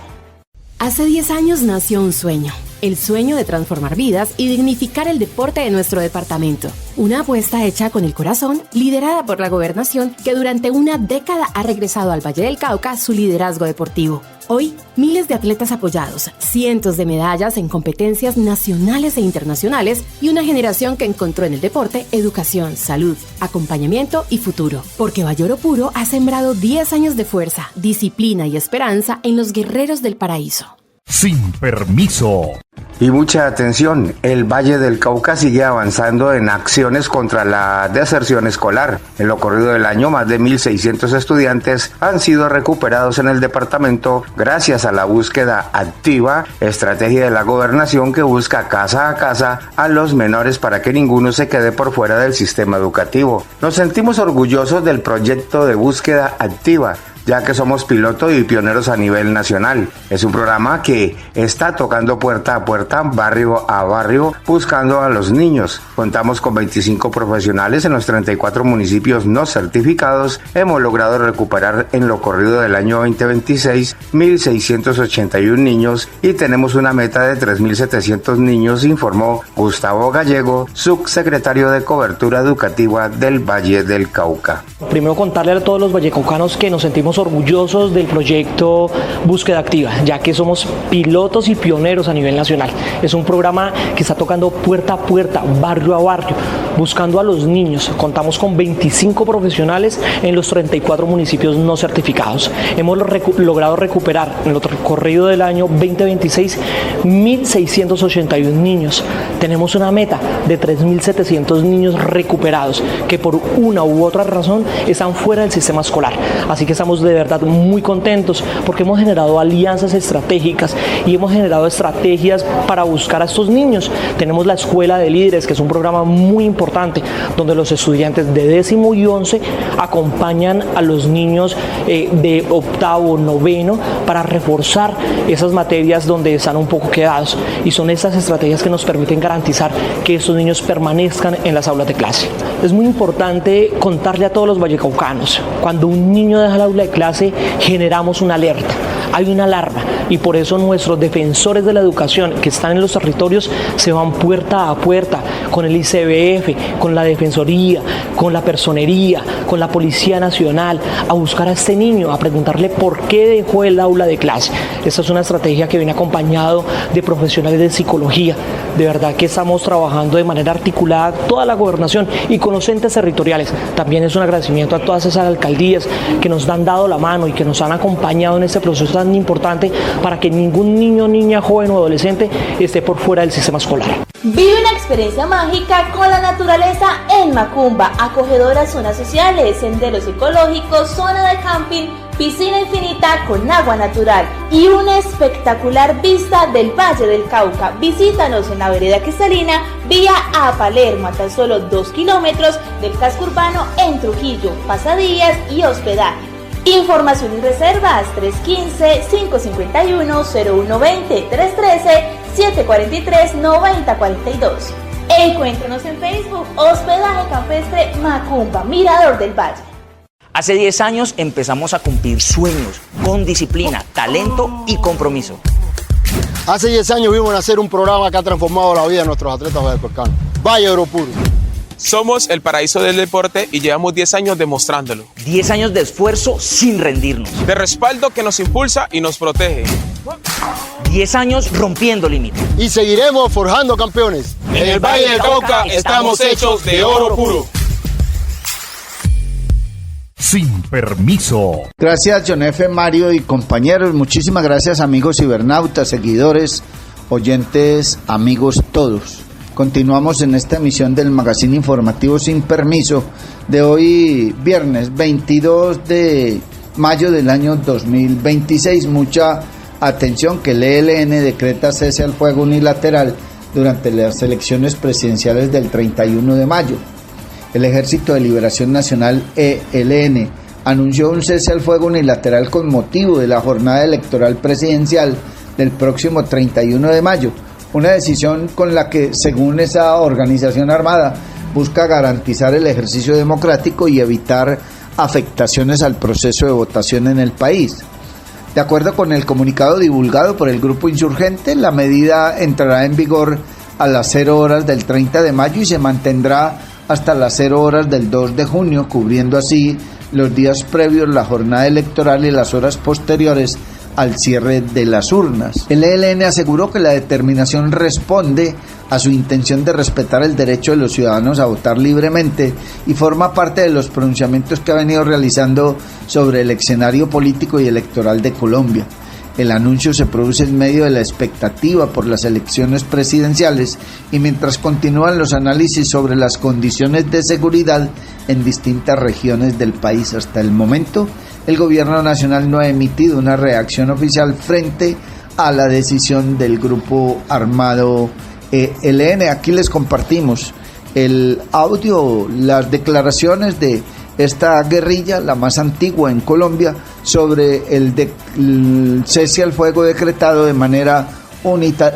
Hace 10 años nació un sueño, el sueño de transformar vidas y dignificar el deporte de nuestro departamento. Una apuesta hecha con el corazón, liderada por la gobernación, que durante una década ha regresado al Valle del Cauca su liderazgo deportivo. Hoy, miles de atletas apoyados, cientos de medallas en competencias nacionales e internacionales y una generación que encontró en el deporte educación, salud, acompañamiento y futuro. Porque Valloro Puro ha sembrado 10 años de fuerza, disciplina y esperanza en los guerreros del paraíso. Sin permiso. Y mucha atención, el Valle del Cauca sigue avanzando en acciones contra la deserción escolar. En lo corrido del año, más de 1.600 estudiantes han sido recuperados en el departamento gracias a la búsqueda activa, estrategia de la gobernación que busca casa a casa a los menores para que ninguno se quede por fuera del sistema educativo. Nos sentimos orgullosos del proyecto de búsqueda activa, ya que somos piloto y pioneros a nivel nacional. Es un programa que está tocando puerta a puerta, barrio a barrio, buscando a los niños. Contamos con 25 profesionales en los 34 municipios no certificados. Hemos logrado recuperar en lo corrido del año 2026 1.681 niños y tenemos una meta de 3.700 niños, informó Gustavo Gallego, subsecretario de Cobertura Educativa del Valle del Cauca. Primero contarle a todos los vallecaucanos que nos sentimos orgullosos del proyecto Búsqueda Activa, ya que somos pilotos y pioneros a nivel nacional. Es un programa que está tocando puerta a puerta, barrio a barrio, buscando a los niños. Contamos con 25 profesionales en los 34 municipios no certificados. Hemos logrado recuperar en el recorrido del año 2026 1.681 niños. Tenemos una meta de 3.700 niños recuperados que por una u otra razón están fuera del sistema escolar. Así que estamos de verdad muy contentos porque hemos generado alianzas estratégicas y hemos generado estrategias para buscar a estos niños. Tenemos la Escuela de Líderes, que es un programa muy importante donde los estudiantes de 10º y 11 acompañan a los niños de 8º, 9º para reforzar esas materias donde están un poco quedados, y son estas estrategias que nos permiten garantizar que estos niños permanezcan en las aulas de clase. Es muy importante contarle a todos los vallecaucanos: cuando un niño deja el aula de clase generamos una alerta, hay una alarma, y por eso nuestros defensores de la educación que están en los territorios se van puerta a puerta con el ICBF, con la Defensoría, con la Personería, con la Policía Nacional, a buscar a este niño, a preguntarle por qué dejó el aula de clase. Esta es una estrategia que viene acompañado de profesionales de psicología. De verdad que estamos trabajando de manera articulada toda la gobernación y con los entes territoriales. También es un agradecimiento a todas esas alcaldías que nos han dado la mano y que nos han acompañado en este proceso tan importante para que ningún niño, niña, joven o adolescente esté por fuera del sistema escolar. Vive una experiencia mágica con la naturaleza en Macumba. Acogedoras zonas sociales, senderos ecológicos, zona de camping, piscina infinita con agua natural y una espectacular vista del Valle del Cauca. Visítanos en la vereda Cristalina, vía a Palermo, a tan solo 2 kilómetros del casco urbano en Trujillo, pasadías y hospedaje. Información y reservas 315-551-0120, 313-743-9042. Encuéntranos en Facebook, Hospedaje Campestre Macumba, Mirador del Valle. Hace 10 años empezamos a cumplir sueños con disciplina, talento y compromiso. Hace 10 años vimos nacer un programa que ha transformado la vida de nuestros atletas vallecaucanos. Valle Oro Puro. Somos el paraíso del deporte y llevamos 10 años demostrándolo. 10 años de esfuerzo sin rendirnos. De respaldo que nos impulsa y nos protege. 10 años rompiendo límites. Y seguiremos forjando campeones. En el Valle del Cauca estamos hechos de oro puro. Sin permiso. Gracias, John F. Mario y compañeros. Muchísimas gracias, amigos cibernautas, seguidores, oyentes, amigos todos. Continuamos en esta emisión del magazine informativo Sin Permiso de hoy, viernes 22 de mayo del año 2026. Mucha atención, que el ELN decreta cese al fuego unilateral durante las elecciones presidenciales del 31 de mayo. El Ejército de Liberación Nacional, ELN, anunció un cese al fuego unilateral con motivo de la jornada electoral presidencial del próximo 31 de mayo. Una decisión con la que, según esa organización armada, busca garantizar el ejercicio democrático y evitar afectaciones al proceso de votación en el país. De acuerdo con el comunicado divulgado por el grupo insurgente, la medida entrará en vigor a las 0 horas del 30 de mayo y se mantendrá hasta las 0 horas del 2 de junio, cubriendo así los días previos, la jornada electoral y las horas posteriores al cierre de las urnas. El ELN aseguró que la determinación responde a su intención de respetar el derecho de los ciudadanos a votar libremente y forma parte de los pronunciamientos que ha venido realizando sobre el escenario político y electoral de Colombia. El anuncio se produce en medio de la expectativa por las elecciones presidenciales y mientras continúan los análisis sobre las condiciones de seguridad en distintas regiones del país. Hasta el momento, el gobierno nacional no ha emitido una reacción oficial frente a la decisión del grupo armado ELN. Aquí les compartimos el audio, las declaraciones de esta guerrilla, la más antigua en Colombia, sobre el cese al fuego decretado de manera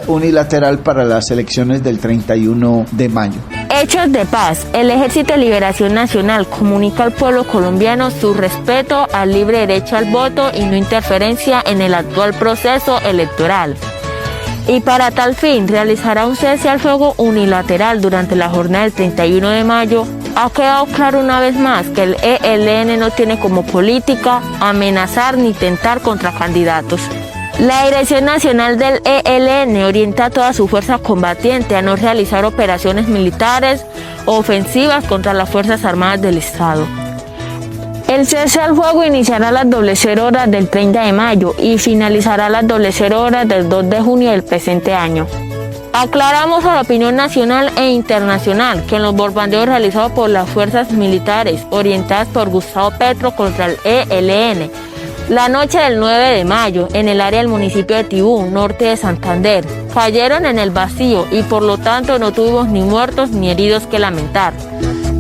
unilateral para las elecciones del 31 de mayo. Hechos de paz. El Ejército de Liberación Nacional comunica al pueblo colombiano su respeto al libre derecho al voto y no interferencia en el actual proceso electoral. Y para tal fin realizará un cese al fuego unilateral durante la jornada del 31 de mayo. Ha quedado claro una vez más que el ELN no tiene como política amenazar ni tentar contra candidatos. La Dirección Nacional del ELN orienta a toda su fuerza combatiente a no realizar operaciones militares o ofensivas contra las Fuerzas Armadas del Estado. El cese al fuego iniciará a las 00 horas del 30 de mayo y finalizará a las 00 horas del 2 de junio del presente año. Aclaramos a la opinión nacional e internacional que en los bombardeos realizados por las fuerzas militares orientadas por Gustavo Petro contra el ELN, la noche del 9 de mayo, en el área del municipio de Tibú, norte de Santander, cayeron en el vacío y por lo tanto no tuvimos ni muertos ni heridos que lamentar.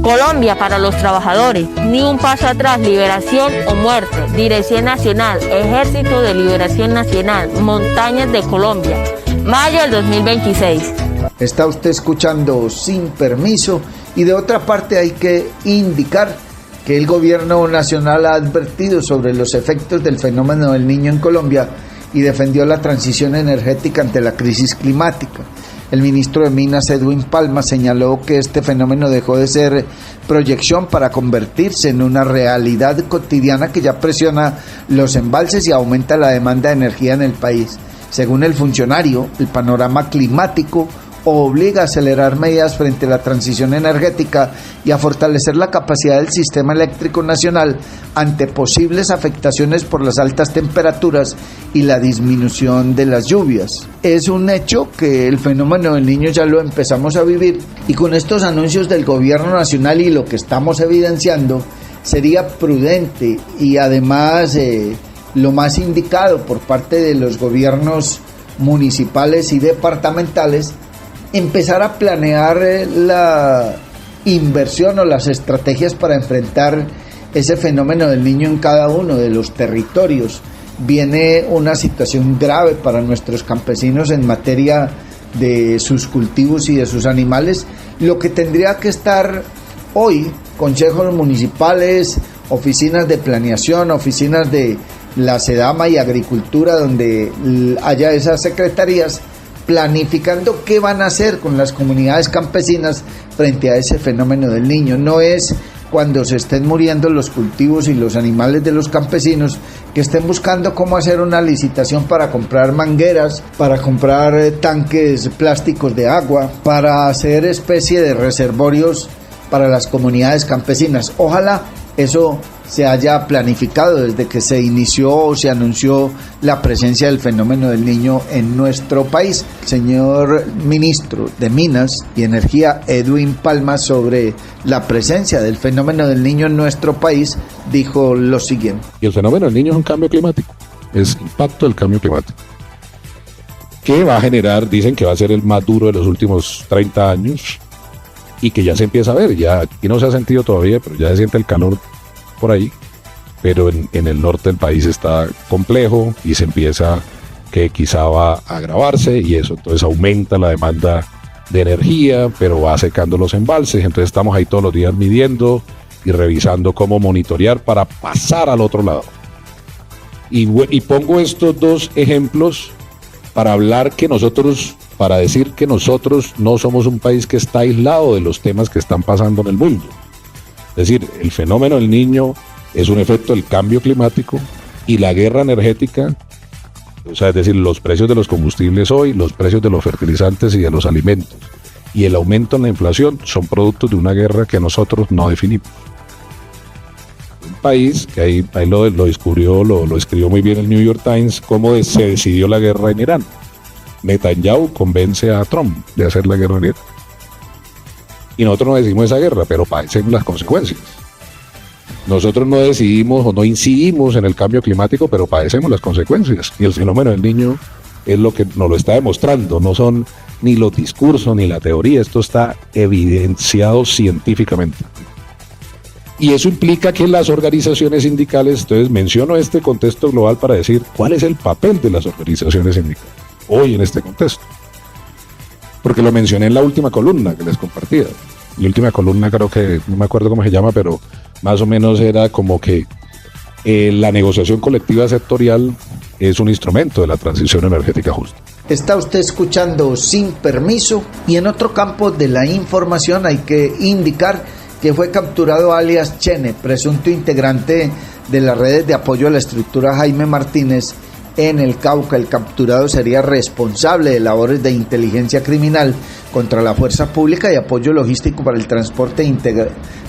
Colombia para los trabajadores, ni un paso atrás, liberación o muerte. Dirección Nacional, Ejército de Liberación Nacional, Montañas de Colombia, mayo del 2026. Está usted escuchando Sin Permiso, y de otra parte hay que indicar que el gobierno nacional ha advertido sobre los efectos del fenómeno del Niño en Colombia y defendió la transición energética ante la crisis climática. El ministro de Minas, Edwin Palma, señaló que este fenómeno dejó de ser proyección para convertirse en una realidad cotidiana que ya presiona los embalses y aumenta la demanda de energía en el país. Según el funcionario, el panorama climático obliga a acelerar medidas frente a la transición energética y a fortalecer la capacidad del sistema eléctrico nacional ante posibles afectaciones por las altas temperaturas y la disminución de las lluvias. Es un hecho que el fenómeno del Niño ya lo empezamos a vivir, y con estos anuncios del gobierno nacional y lo que estamos evidenciando, sería prudente y además lo más indicado por parte de los gobiernos municipales y departamentales empezar a planear la inversión o las estrategias para enfrentar ese fenómeno del Niño en cada uno de los territorios. Viene una situación grave para nuestros campesinos en materia de sus cultivos y de sus animales, lo que tendría que estar hoy, consejos municipales, oficinas de planeación, oficinas de la SEDAMA y Agricultura, donde haya esas secretarías, planificando qué van a hacer con las comunidades campesinas frente a ese fenómeno del Niño. No es cuando se estén muriendo los cultivos y los animales de los campesinos que estén buscando cómo hacer una licitación para comprar mangueras, para comprar tanques plásticos de agua, para hacer especie de reservorios para las comunidades campesinas. Ojalá eso se haya planificado desde que se inició o se anunció la presencia del fenómeno del Niño en nuestro país. El señor ministro de Minas y Energía, Edwin Palma, sobre la presencia del fenómeno del Niño en nuestro país, dijo lo siguiente. Y el fenómeno del Niño es un cambio climático, es impacto del cambio climático, que va a generar, dicen que va a ser el más duro de los últimos 30 años, y que ya se empieza a ver, ya aquí no se ha sentido todavía, pero ya se siente el calor por ahí, pero en el norte del país está complejo y se empieza que quizá va a agravarse, y eso entonces aumenta la demanda de energía, pero va secando los embalses. Entonces estamos ahí todos los días midiendo y revisando cómo monitorear para pasar al otro lado. Y pongo estos dos ejemplos para hablar que nosotros, para decir que nosotros no somos un país que está aislado de los temas que están pasando en el mundo. Es decir, el fenómeno del Niño es un efecto del cambio climático, y la guerra energética, o sea, es decir, los precios de los combustibles hoy, los precios de los fertilizantes y de los alimentos, y el aumento en la inflación son productos de una guerra que nosotros no definimos. Un país que ahí lo descubrió, lo escribió muy bien el New York Times, cómo se decidió la guerra en Irán. Netanyahu convence a Trump de hacer la guerra en Irán. Y nosotros no decidimos esa guerra, pero padecemos las consecuencias. Nosotros no decidimos o no incidimos en el cambio climático, pero padecemos las consecuencias. Y el fenómeno del Niño es lo que nos lo está demostrando. No son ni los discursos ni la teoría, esto está evidenciado científicamente. Y eso implica que las organizaciones sindicales, entonces menciono este contexto global para decir cuál es el papel de las organizaciones sindicales hoy en este contexto. Porque lo mencioné en la última columna que les compartía. La última columna creo que, no me acuerdo cómo se llama, pero más o menos era como que la negociación colectiva sectorial es un instrumento de la transición energética justa. Está usted escuchando Sin Permiso, y en otro campo de la información hay que indicar que fue capturado alias Chene, presunto integrante de las redes de apoyo a la estructura Jaime Martínez en el Cauca. El capturado sería responsable de labores de inteligencia criminal contra la fuerza pública y apoyo logístico para el transporte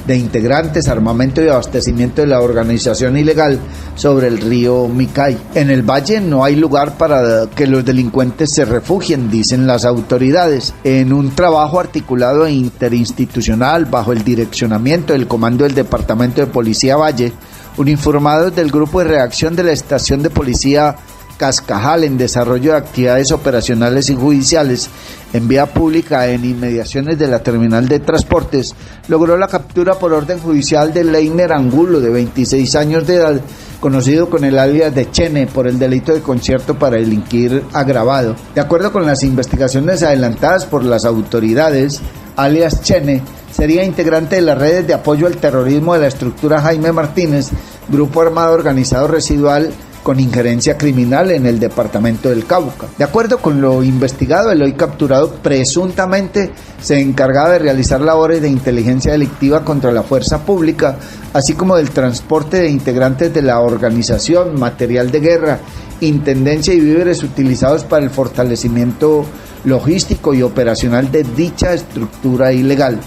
de integrantes, armamento y abastecimiento de la organización ilegal sobre el río Micay. En el valle no hay lugar para que los delincuentes se refugien, dicen las autoridades. En un trabajo articulado e interinstitucional bajo el direccionamiento del comando del Departamento de Policía Valle, uniformados del Grupo de Reacción de la Estación de Policía Cascajal en desarrollo de actividades operacionales y judiciales en vía pública en inmediaciones de la terminal de transportes, logró la captura por orden judicial de Leiner Angulo, de 26 años de edad, conocido con el alias de Chene, por el delito de concierto para delinquir agravado. De acuerdo con las investigaciones adelantadas por las autoridades, alias Chene sería integrante de las redes de apoyo al terrorismo de la estructura Jaime Martínez, grupo armado organizado residual con injerencia criminal en el departamento del Cauca. De acuerdo con lo investigado, el hoy capturado presuntamente se encargaba de realizar labores de inteligencia delictiva contra la fuerza pública, así como del transporte de integrantes de la organización, material de guerra, intendencia y víveres utilizados para el fortalecimiento logístico y operacional de dicha estructura ilegal.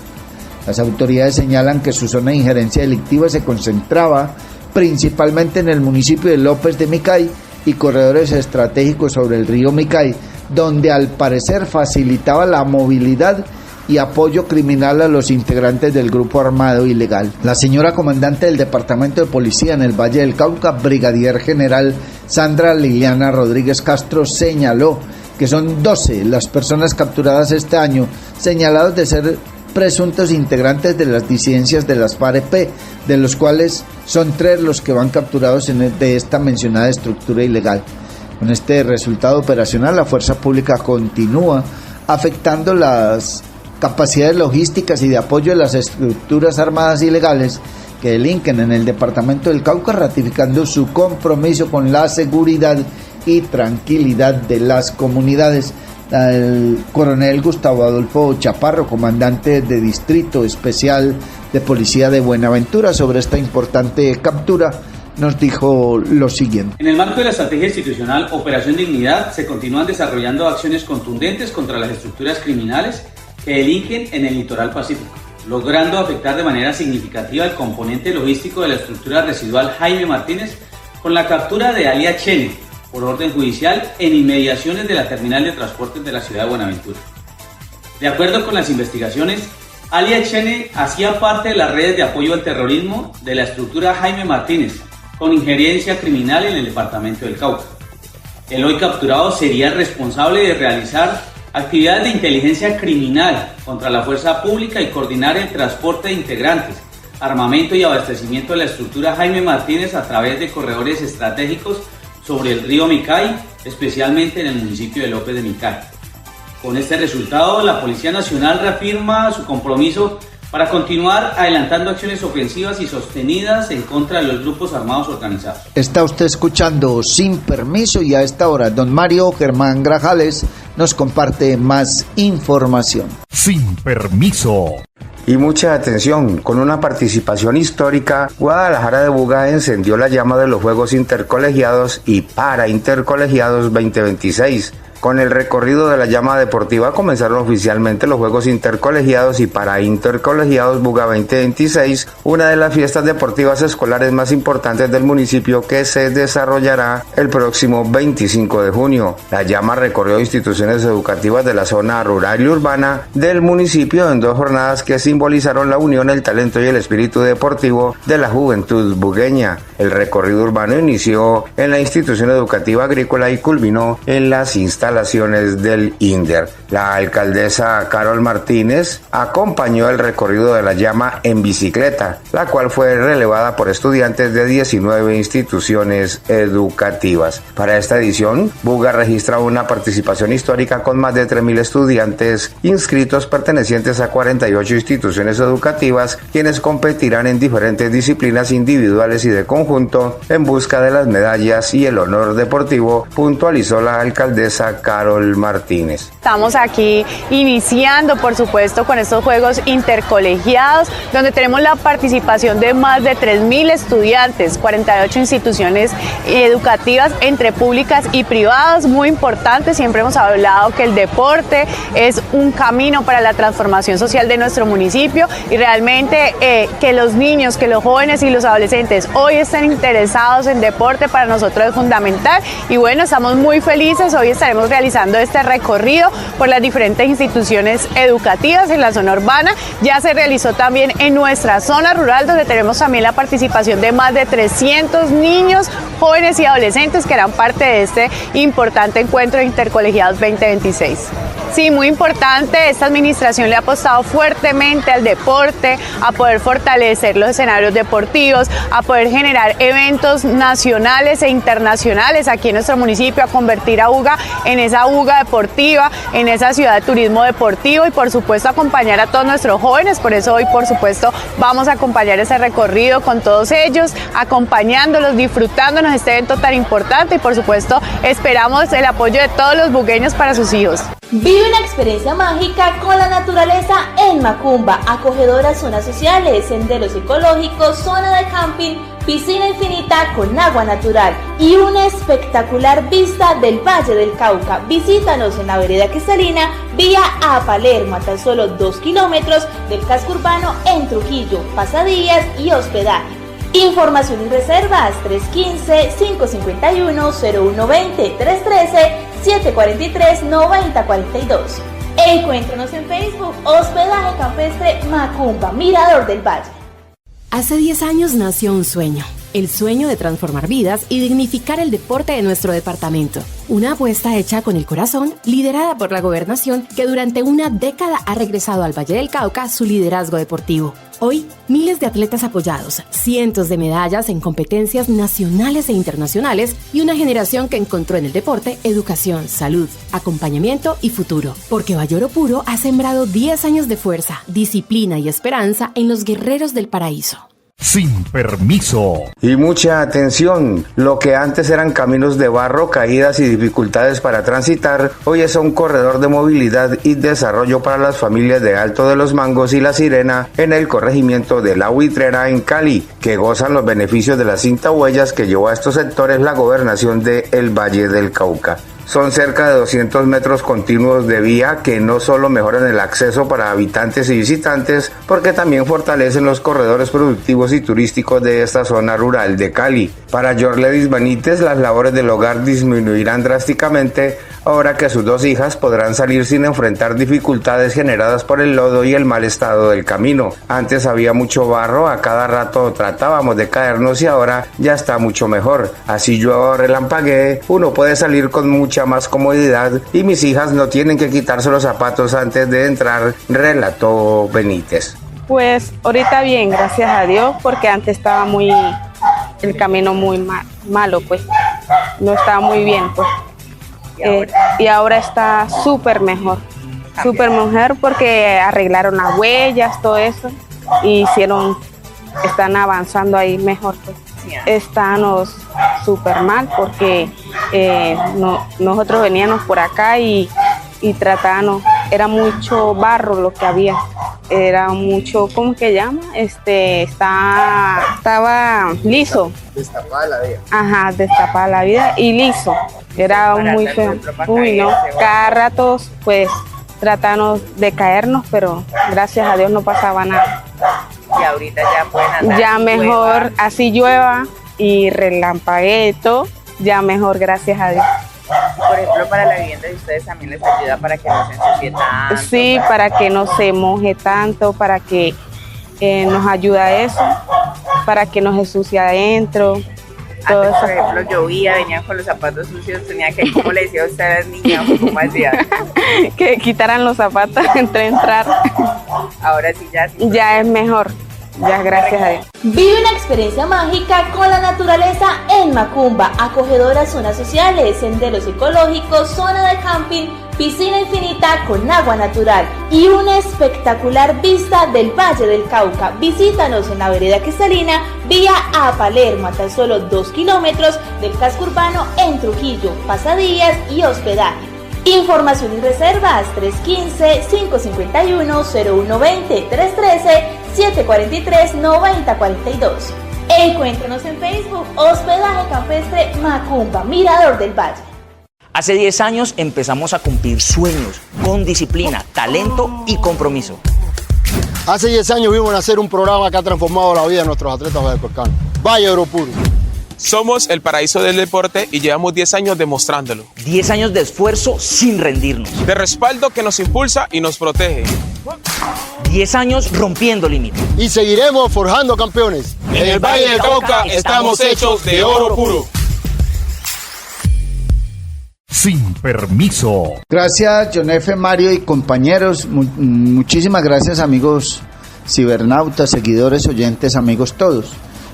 Las autoridades señalan que su zona de injerencia delictiva se concentraba principalmente en el municipio de López de Micay y corredores estratégicos sobre el río Micay, donde al parecer facilitaba la movilidad y apoyo criminal a los integrantes del grupo armado ilegal. La señora comandante del Departamento de Policía en el Valle del Cauca, Brigadier General Sandra Liliana Rodríguez Castro, señaló que son 12 las personas capturadas este año, señalados de ser presuntos integrantes de las disidencias de las FARC-EP, de los cuales son 3 los que van capturados de esta mencionada estructura ilegal. Con este resultado operacional, la fuerza pública continúa afectando las capacidades logísticas y de apoyo de las estructuras armadas ilegales que delinquen en el departamento del Cauca, ratificando su compromiso con la seguridad y tranquilidad de las comunidades. El coronel Gustavo Adolfo Chaparro, comandante de Distrito Especial de Policía de Buenaventura, sobre esta importante captura, nos dijo lo siguiente. En el marco de la estrategia institucional Operación Dignidad se continúan desarrollando acciones contundentes contra las estructuras criminales que delinquen en el litoral pacífico, logrando afectar de manera significativa el componente logístico de la estructura residual Jaime Martínez con la captura de alias Chene por orden judicial en inmediaciones de la terminal de transportes de la ciudad de Buenaventura. De acuerdo con las investigaciones, alias Chene hacía parte de las redes de apoyo al terrorismo de la estructura Jaime Martínez, con injerencia criminal en el departamento del Cauca. El hoy capturado sería responsable de realizar actividades de inteligencia criminal contra la fuerza pública y coordinar el transporte de integrantes, armamento y abastecimiento de la estructura Jaime Martínez a través de corredores estratégicos sobre el río Micay, especialmente en el municipio de López de Micay. Con este resultado, la Policía Nacional reafirma su compromiso para continuar adelantando acciones ofensivas y sostenidas en contra de los grupos armados organizados. Está usted escuchando Sin Permiso, y a esta hora don Mario Germán Grajales nos comparte más información. Sin Permiso. Y mucha atención, con una participación histórica, Guadalajara de Buga encendió la llama de los Juegos Intercolegiados y Paraintercolegiados 2026. Con el recorrido de la llama deportiva comenzaron oficialmente los Juegos Intercolegiados y Paraintercolegiados Buga 2026, una de las fiestas deportivas escolares más importantes del municipio, que se desarrollará el próximo 25 de junio. La llama recorrió instituciones educativas de la zona rural y urbana del municipio en 2 jornadas que simbolizaron la unión, el talento y el espíritu deportivo de la juventud bugueña. El recorrido urbano inició en la institución educativa agrícola y culminó en las instalaciones instalaciones del INDER. La alcaldesa Carol Martínez acompañó el recorrido de la llama en bicicleta, la cual fue relevada por estudiantes de 19 instituciones educativas. Para esta edición, Buga registra una participación histórica con más de 3.000 estudiantes inscritos pertenecientes a 48 instituciones educativas, quienes competirán en diferentes disciplinas individuales y de conjunto en busca de las medallas y el honor deportivo, puntualizó la alcaldesa Carol Martínez. Estamos aquí iniciando, por supuesto, con estos juegos intercolegiados, donde tenemos la participación de más de 3.000 estudiantes, 48 instituciones educativas entre públicas y privadas. Muy importante, siempre hemos hablado que el deporte es un camino para la transformación social de nuestro municipio y realmente que los niños, que los jóvenes y los adolescentes hoy estén interesados en deporte para nosotros es fundamental y bueno, estamos muy felices. Hoy estaremos realizando este recorrido por las diferentes instituciones educativas en la zona urbana. Ya se realizó también en nuestra zona rural, donde tenemos también la participación de más de 300 niños, jóvenes y adolescentes que harán parte de este importante encuentro de Intercolegiados 2026. Sí, muy importante, esta administración le ha apostado fuertemente al deporte, a poder fortalecer los escenarios deportivos, a poder generar eventos nacionales e internacionales aquí en nuestro municipio, a convertir a Buga en esa Buga deportiva, en esa ciudad de turismo deportivo y por supuesto acompañar a todos nuestros jóvenes. Por eso hoy por supuesto vamos a acompañar ese recorrido con todos ellos, acompañándolos, disfrutándonos de este evento tan importante y por supuesto esperamos el apoyo de todos los bugueños para sus hijos. Vive una experiencia mágica con la naturaleza en Macumba, acogedoras zonas sociales, senderos ecológicos, zona de camping, piscina infinita con agua natural y una espectacular vista del Valle del Cauca. Visítanos en la vereda Cristalina, vía a Palermo, a tan solo 2 kilómetros del casco urbano en Trujillo, pasadías y hospedaje. Información y reservas 315-551-0120, 313-743-9042. Encuéntranos en Facebook, Hospedaje Campestre Macumba, Mirador del Valle. Hace 10 años nació un sueño, el sueño de transformar vidas y dignificar el deporte de nuestro departamento. Una apuesta hecha con el corazón, liderada por la gobernación, que durante una década ha regresado al Valle del Cauca su liderazgo deportivo. Hoy, miles de atletas apoyados, cientos de medallas en competencias nacionales e internacionales y una generación que encontró en el deporte educación, salud, acompañamiento y futuro. Porque Valle Oro Puro ha sembrado 10 años de fuerza, disciplina y esperanza en los guerreros del paraíso. Sin permiso. Y mucha atención, lo que antes eran caminos de barro, caídas y dificultades para transitar, hoy es un corredor de movilidad y desarrollo para las familias de Alto de los Mangos y La Sirena en el corregimiento de La Buitrera en Cali, que gozan los beneficios de las cinta huellas que llevó a estos sectores la gobernación de el Valle del Cauca. Son cerca de 200 metros continuos de vía que no solo mejoran el acceso para habitantes y visitantes, porque también fortalecen los corredores productivos y turísticos de esta zona rural de Cali. Para Yorledis Benítez, las labores del hogar disminuirán drásticamente ahora que sus 2 hijas podrán salir sin enfrentar dificultades generadas por el lodo y el mal estado del camino. Antes había mucho barro, a cada rato tratábamos de caernos y ahora ya está mucho mejor. Así yo relampagué, uno puede salir con mucha más comodidad y mis hijas no tienen que quitarse los zapatos antes de entrar, relató Benítez. Pues ahorita bien, gracias a Dios, porque antes estaba el camino muy malo, pues no estaba muy bien, pues. Y ahora está súper mejor porque arreglaron las huellas, todo eso, y están avanzando ahí mejor, pues. Estamos súper mal porque nosotros veníamos por acá y tratábamos, era mucho barro lo que había, era mucho, ¿cómo que llama? Estaba liso. Destapada la vida. Ajá, destapada la vida y liso. Era muy feo. Uy, no, cada rato pues tratamos de caernos, pero gracias a Dios no pasaba nada. Y ahorita ya pueden andar. Ya mejor, llueva. Así llueva y relampagueto, ya mejor, gracias a Dios. Por ejemplo, para la vivienda de ustedes también les ayuda para que no se ensucie tanto. Sí, para que no se moje tanto, para que nos ayuda eso, para que no se ensucie adentro. todo Antes, eso. por ejemplo, llovía, venían con los zapatos sucios, tenía que, ¿cómo le decía usted a las niñas? ¿Cómo hacía? Que quitaran los zapatos antes de entrar. Ahora sí ya. Ya es mejor, ya gracias a Dios. Vive una experiencia mágica con la naturaleza en Macumba, acogedoras zonas sociales, senderos ecológicos, zona de camping, piscina infinita con agua natural y una espectacular vista del Valle del Cauca. Visítanos en la vereda Cristalina, vía a Palermo, a tan solo 2 kilómetros del casco urbano en Trujillo, pasadías y hospedaje. Información y reservas 315-551-0120, 313-743-9042. Encuéntranos en Facebook, Hospedaje Campestre Macumba, Mirador del Valle. Hace 10 años empezamos a cumplir sueños con disciplina, talento y compromiso. Hace 10 años vimos nacer un programa que ha transformado la vida de nuestros atletas vallecolcanos. Valle Oro Puro. Somos el paraíso del deporte y llevamos 10 años demostrándolo. 10 años de esfuerzo sin rendirnos. De respaldo que nos impulsa y nos protege. 10 años rompiendo límites. Y seguiremos forjando campeones. En el Valle del Cauca estamos hechos de oro puro. Sin permiso. Gracias, John F. Mario y compañeros. Muchísimas gracias, amigos cibernautas, seguidores, oyentes, amigos todos.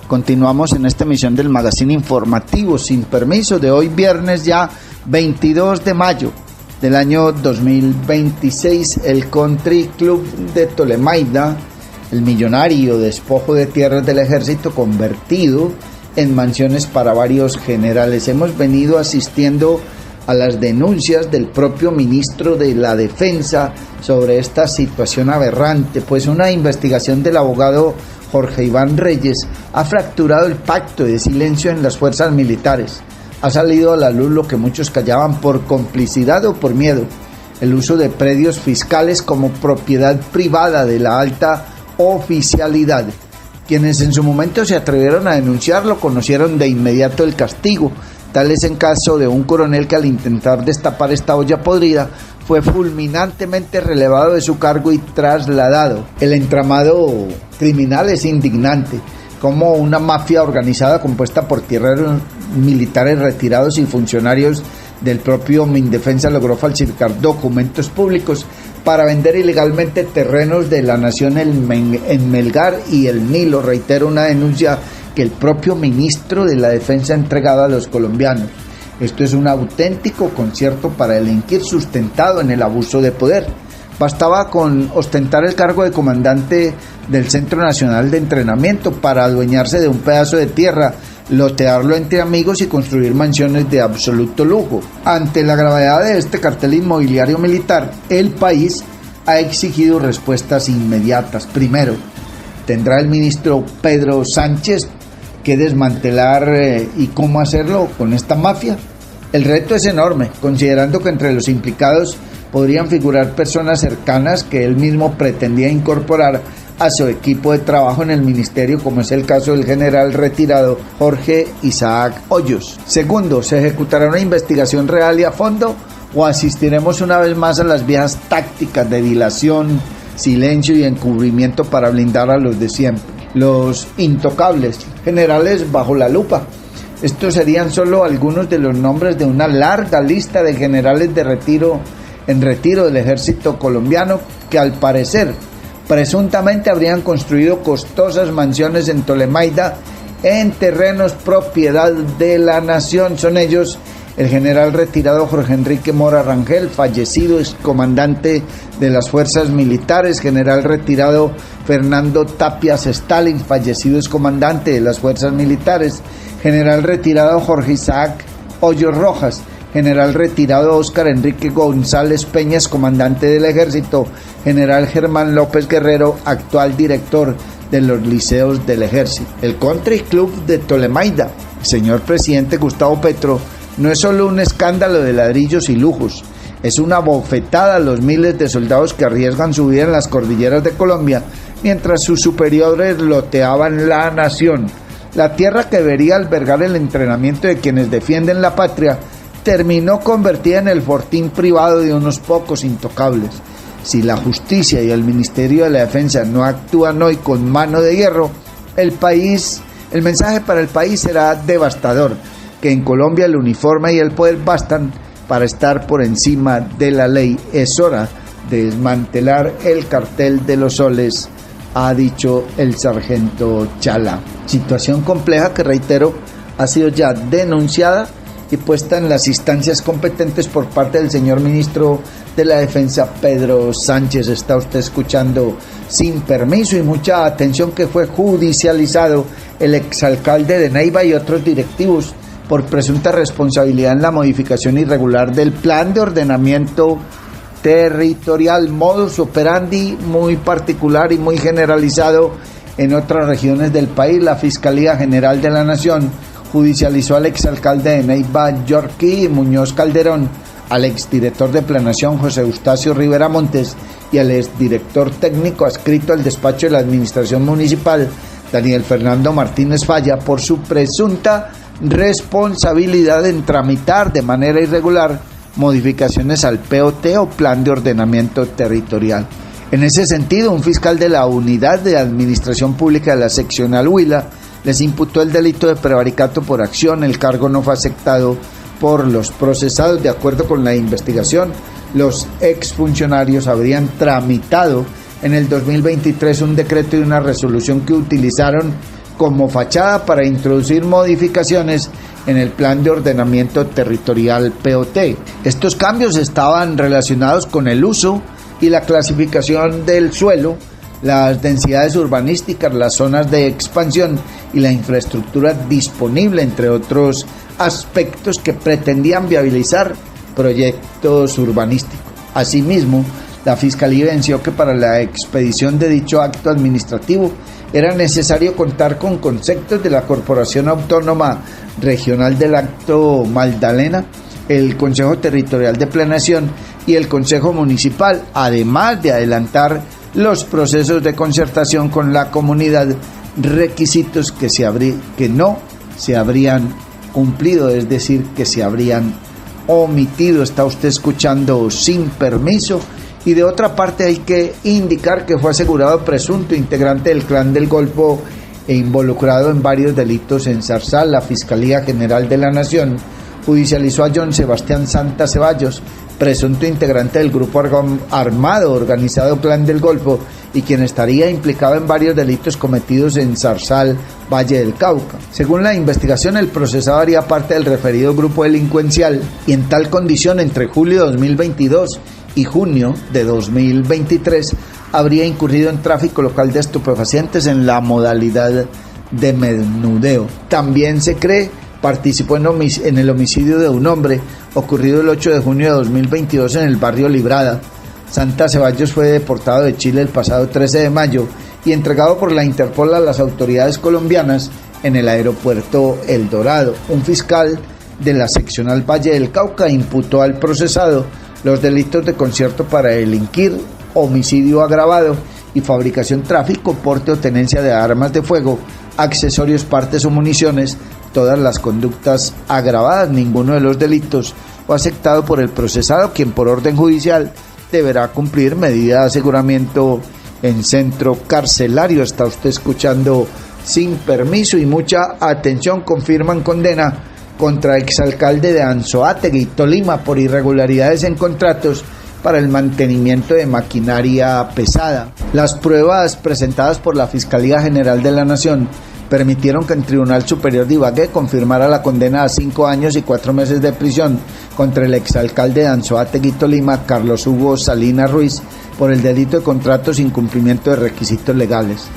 Continuamos en esta emisión del magazine informativo Sin Permiso de hoy, viernes ya 22 de mayo del año 2026. El Country Club de Tolemaida, el millonario despojo de tierras del ejército convertido en mansiones para varios generales. Hemos venido asistiendo a las denuncias del propio ministro de la Defensa sobre esta situación aberrante, pues una investigación del abogado Jorge Iván Reyes ha fracturado el pacto de silencio en las fuerzas militares. Ha salido a la luz lo que muchos callaban por complicidad o por miedo: el uso de predios fiscales como propiedad privada de la alta oficialidad. Quienes en su momento se atrevieron a denunciarlo conocieron de inmediato el castigo. Tal es el caso de un coronel que, al intentar destapar esta olla podrida, fue fulminantemente relevado de su cargo y trasladado. El entramado criminal es indignante, como una mafia organizada compuesta por tierreros militares retirados y funcionarios del propio Mindefensa logró falsificar documentos públicos para vender ilegalmente terrenos de la nación en Melgar y el Nilo. Reitero, una denuncia que el propio ministro de la Defensa ha entregado a los colombianos. Esto es un auténtico concierto para delinquir sustentado en el abuso de poder. Bastaba con ostentar el cargo de comandante del Centro Nacional de Entrenamiento para adueñarse de un pedazo de tierra, lotearlo entre amigos y construir mansiones de absoluto lujo. Ante la gravedad de este cartel inmobiliario militar, el país ha exigido respuestas inmediatas. Primero, ¿tendrá el ministro Pedro Sánchez que desmantelar y cómo hacerlo con esta mafia? El reto es enorme, considerando que entre los implicados podrían figurar personas cercanas que él mismo pretendía incorporar a su equipo de trabajo en el ministerio, como es el caso del general retirado Jorge Isaac Hoyos. Segundo, ¿se ejecutará una investigación real y a fondo o asistiremos una vez más a las viejas tácticas de dilación, silencio y encubrimiento para blindar a los de siempre? Los intocables, generales bajo la lupa. Estos serían solo algunos de los nombres de una larga lista de generales en retiro del ejército colombiano que, al parecer, presuntamente habrían construido costosas mansiones en Tolemaida en terrenos propiedad de la nación. Son ellos el general retirado Jorge Enrique Mora Rangel, fallecido excomandante de las fuerzas militares; general retirado Fernando Tapias Stalin, fallecido excomandante de las fuerzas militares; general retirado Jorge Isaac Hoyos Rojas; general retirado Óscar Enrique González Peñas, comandante del ejército; general Germán López Guerrero, actual director de los liceos del ejército. El Country Club de Tolemaida, señor presidente Gustavo Petro, no es solo un escándalo de ladrillos y lujos, es una bofetada a los miles de soldados que arriesgan su vida en las cordilleras de Colombia mientras sus superiores loteaban la nación. La tierra que debería albergar el entrenamiento de quienes defienden la patria terminó convertida en el fortín privado de unos pocos intocables. Si la justicia y el Ministerio de la Defensa no actúan hoy con mano de hierro, el país El mensaje para el país será devastador, que en Colombia el uniforme y el poder bastan para estar por encima de la ley. Es hora de desmantelar el cartel de los soles, ha dicho el sargento Chala. Situación compleja que, reitero, ha sido ya denunciada y puesta en las instancias competentes por parte del señor ministro de la Defensa, Pedro Sánchez. Está usted escuchando Sin Permiso, y mucha atención que fue judicializado el exalcalde de Neiva y otros directivos por presunta responsabilidad en la modificación irregular del plan de ordenamiento territorial, modus operandi muy particular y muy generalizado en otras regiones del país. La Fiscalía General de la Nación judicializó al exalcalde de Neiva, Yorky Muñoz Calderón, al exdirector de Planeación, José Eustacio Rivera Montes, y al exdirector técnico adscrito al despacho de la Administración Municipal, Daniel Fernando Martínez Falla, por su presunta responsabilidad en tramitar de manera irregular modificaciones al POT o Plan de Ordenamiento Territorial. En ese sentido, un fiscal de la Unidad de Administración Pública de la Seccional Huila les imputó el delito de prevaricato por acción. El cargo no fue aceptado por los procesados. De acuerdo con la investigación, los exfuncionarios habrían tramitado en el 2023 un decreto y una resolución que utilizaron como fachada para introducir modificaciones en el Plan de Ordenamiento Territorial POT. Estos cambios estaban relacionados con el uso y la clasificación del suelo, las densidades urbanísticas, las zonas de expansión y la infraestructura disponible, entre otros aspectos que pretendían viabilizar proyectos urbanísticos. Asimismo, la Fiscalía evidenció que para la expedición de dicho acto administrativo era necesario contar con conceptos de la Corporación Autónoma Regional del Alto Magdalena, el Consejo Territorial de Planeación y el Consejo Municipal, además de adelantar los procesos de concertación con la comunidad, requisitos que no se habrían cumplido, es decir, que se habrían omitido. Está usted escuchando Sin Permiso. Y de otra parte hay que indicar que fue asegurado presunto integrante del Clan del Golfo e involucrado en varios delitos en Zarzal. La Fiscalía General de la Nación judicializó a John Sebastián Santa Ceballos, presunto integrante del grupo armado organizado Clan del Golfo y quien estaría implicado en varios delitos cometidos en Zarzal, Valle del Cauca. Según la investigación, el procesado haría parte del referido grupo delincuencial y en tal condición entre julio de 2022 y junio de 2023 habría incurrido en tráfico local de estupefacientes en la modalidad de menudeo. También se cree participó en el homicidio de un hombre ocurrido el 8 de junio de 2022 en el barrio Librada. Santa Ceballos fue deportado de Chile el pasado 13 de mayo y entregado por la Interpol a las autoridades colombianas en el aeropuerto El Dorado. Un fiscal de la seccional Valle del Cauca imputó al procesado los delitos de concierto para delinquir, homicidio agravado y fabricación, tráfico, porte o tenencia de armas de fuego, accesorios, partes o municiones, todas las conductas agravadas. Ninguno de los delitos fue aceptado por el procesado, quien por orden judicial deberá cumplir medida de aseguramiento en centro carcelario. Está usted escuchando Sin Permiso. Y mucha atención, confirman condena contra exalcalde de Anzoátegui, Tolima, por irregularidades en contratos para el mantenimiento de maquinaria pesada. Las pruebas presentadas por la Fiscalía General de la Nación permitieron que el Tribunal Superior de Ibagué confirmara la condena a 5 años y 4 meses de prisión contra el exalcalde de Anzoátegui, Tolima, Carlos Hugo Salinas Ruiz, por el delito de contratos sin cumplimiento de requisitos legales.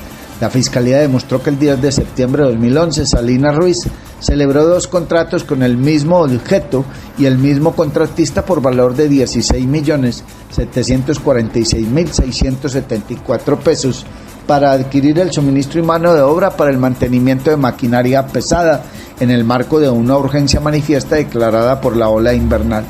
La Fiscalía demostró que el 10 de septiembre de 2011 Salinas Ruiz celebró 2 contratos con el mismo objeto y el mismo contratista por valor de 16.746.674 pesos para adquirir el suministro y mano de obra para el mantenimiento de maquinaria pesada en el marco de una urgencia manifiesta declarada por la ola invernal.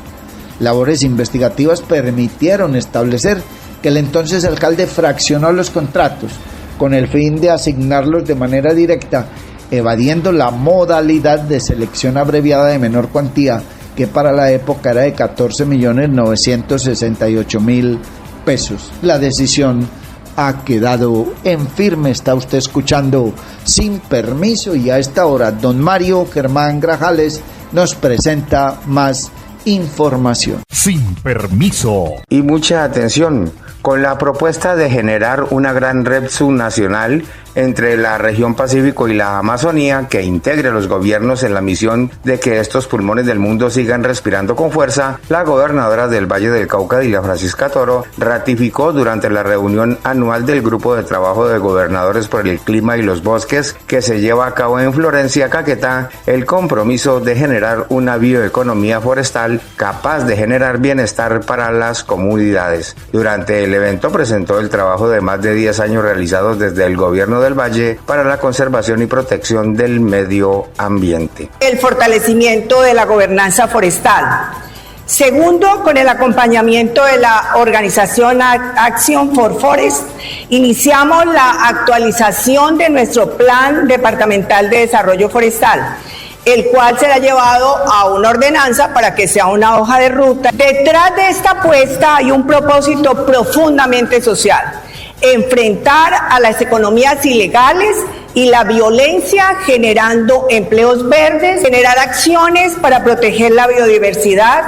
Labores investigativas permitieron establecer que el entonces alcalde fraccionó los contratos con el fin de asignarlos de manera directa, evadiendo la modalidad de selección abreviada de menor cuantía, que para la época era de 14.968.000 pesos. La decisión ha quedado en firme. Está usted escuchando Sin Permiso y a esta hora don Mario Germán Grajales nos presenta más información. Sin Permiso. Y mucha atención, con la propuesta de generar una gran red subnacional entre la región Pacífico y la Amazonía que integre a los gobiernos en la misión de que estos pulmones del mundo sigan respirando con fuerza, la gobernadora del Valle del Cauca, Dilia Francisca Toro, ratificó durante la reunión anual del Grupo de Trabajo de Gobernadores por el Clima y los Bosques que se lleva a cabo en Florencia, Caquetá, el compromiso de generar una bioeconomía forestal capaz de generar bienestar para las comunidades. Durante el evento presentó el trabajo de más de 10 años realizados desde el gobierno del Valle para la conservación y protección del medio ambiente. El fortalecimiento de la gobernanza forestal. Segundo, con el acompañamiento de la organización Action for Forest, iniciamos la actualización de nuestro Plan Departamental de Desarrollo Forestal, el cual será llevado a una ordenanza para que sea una hoja de ruta. Detrás de esta apuesta hay un propósito profundamente social: enfrentar a las economías ilegales y la violencia generando empleos verdes, generar acciones para proteger la biodiversidad,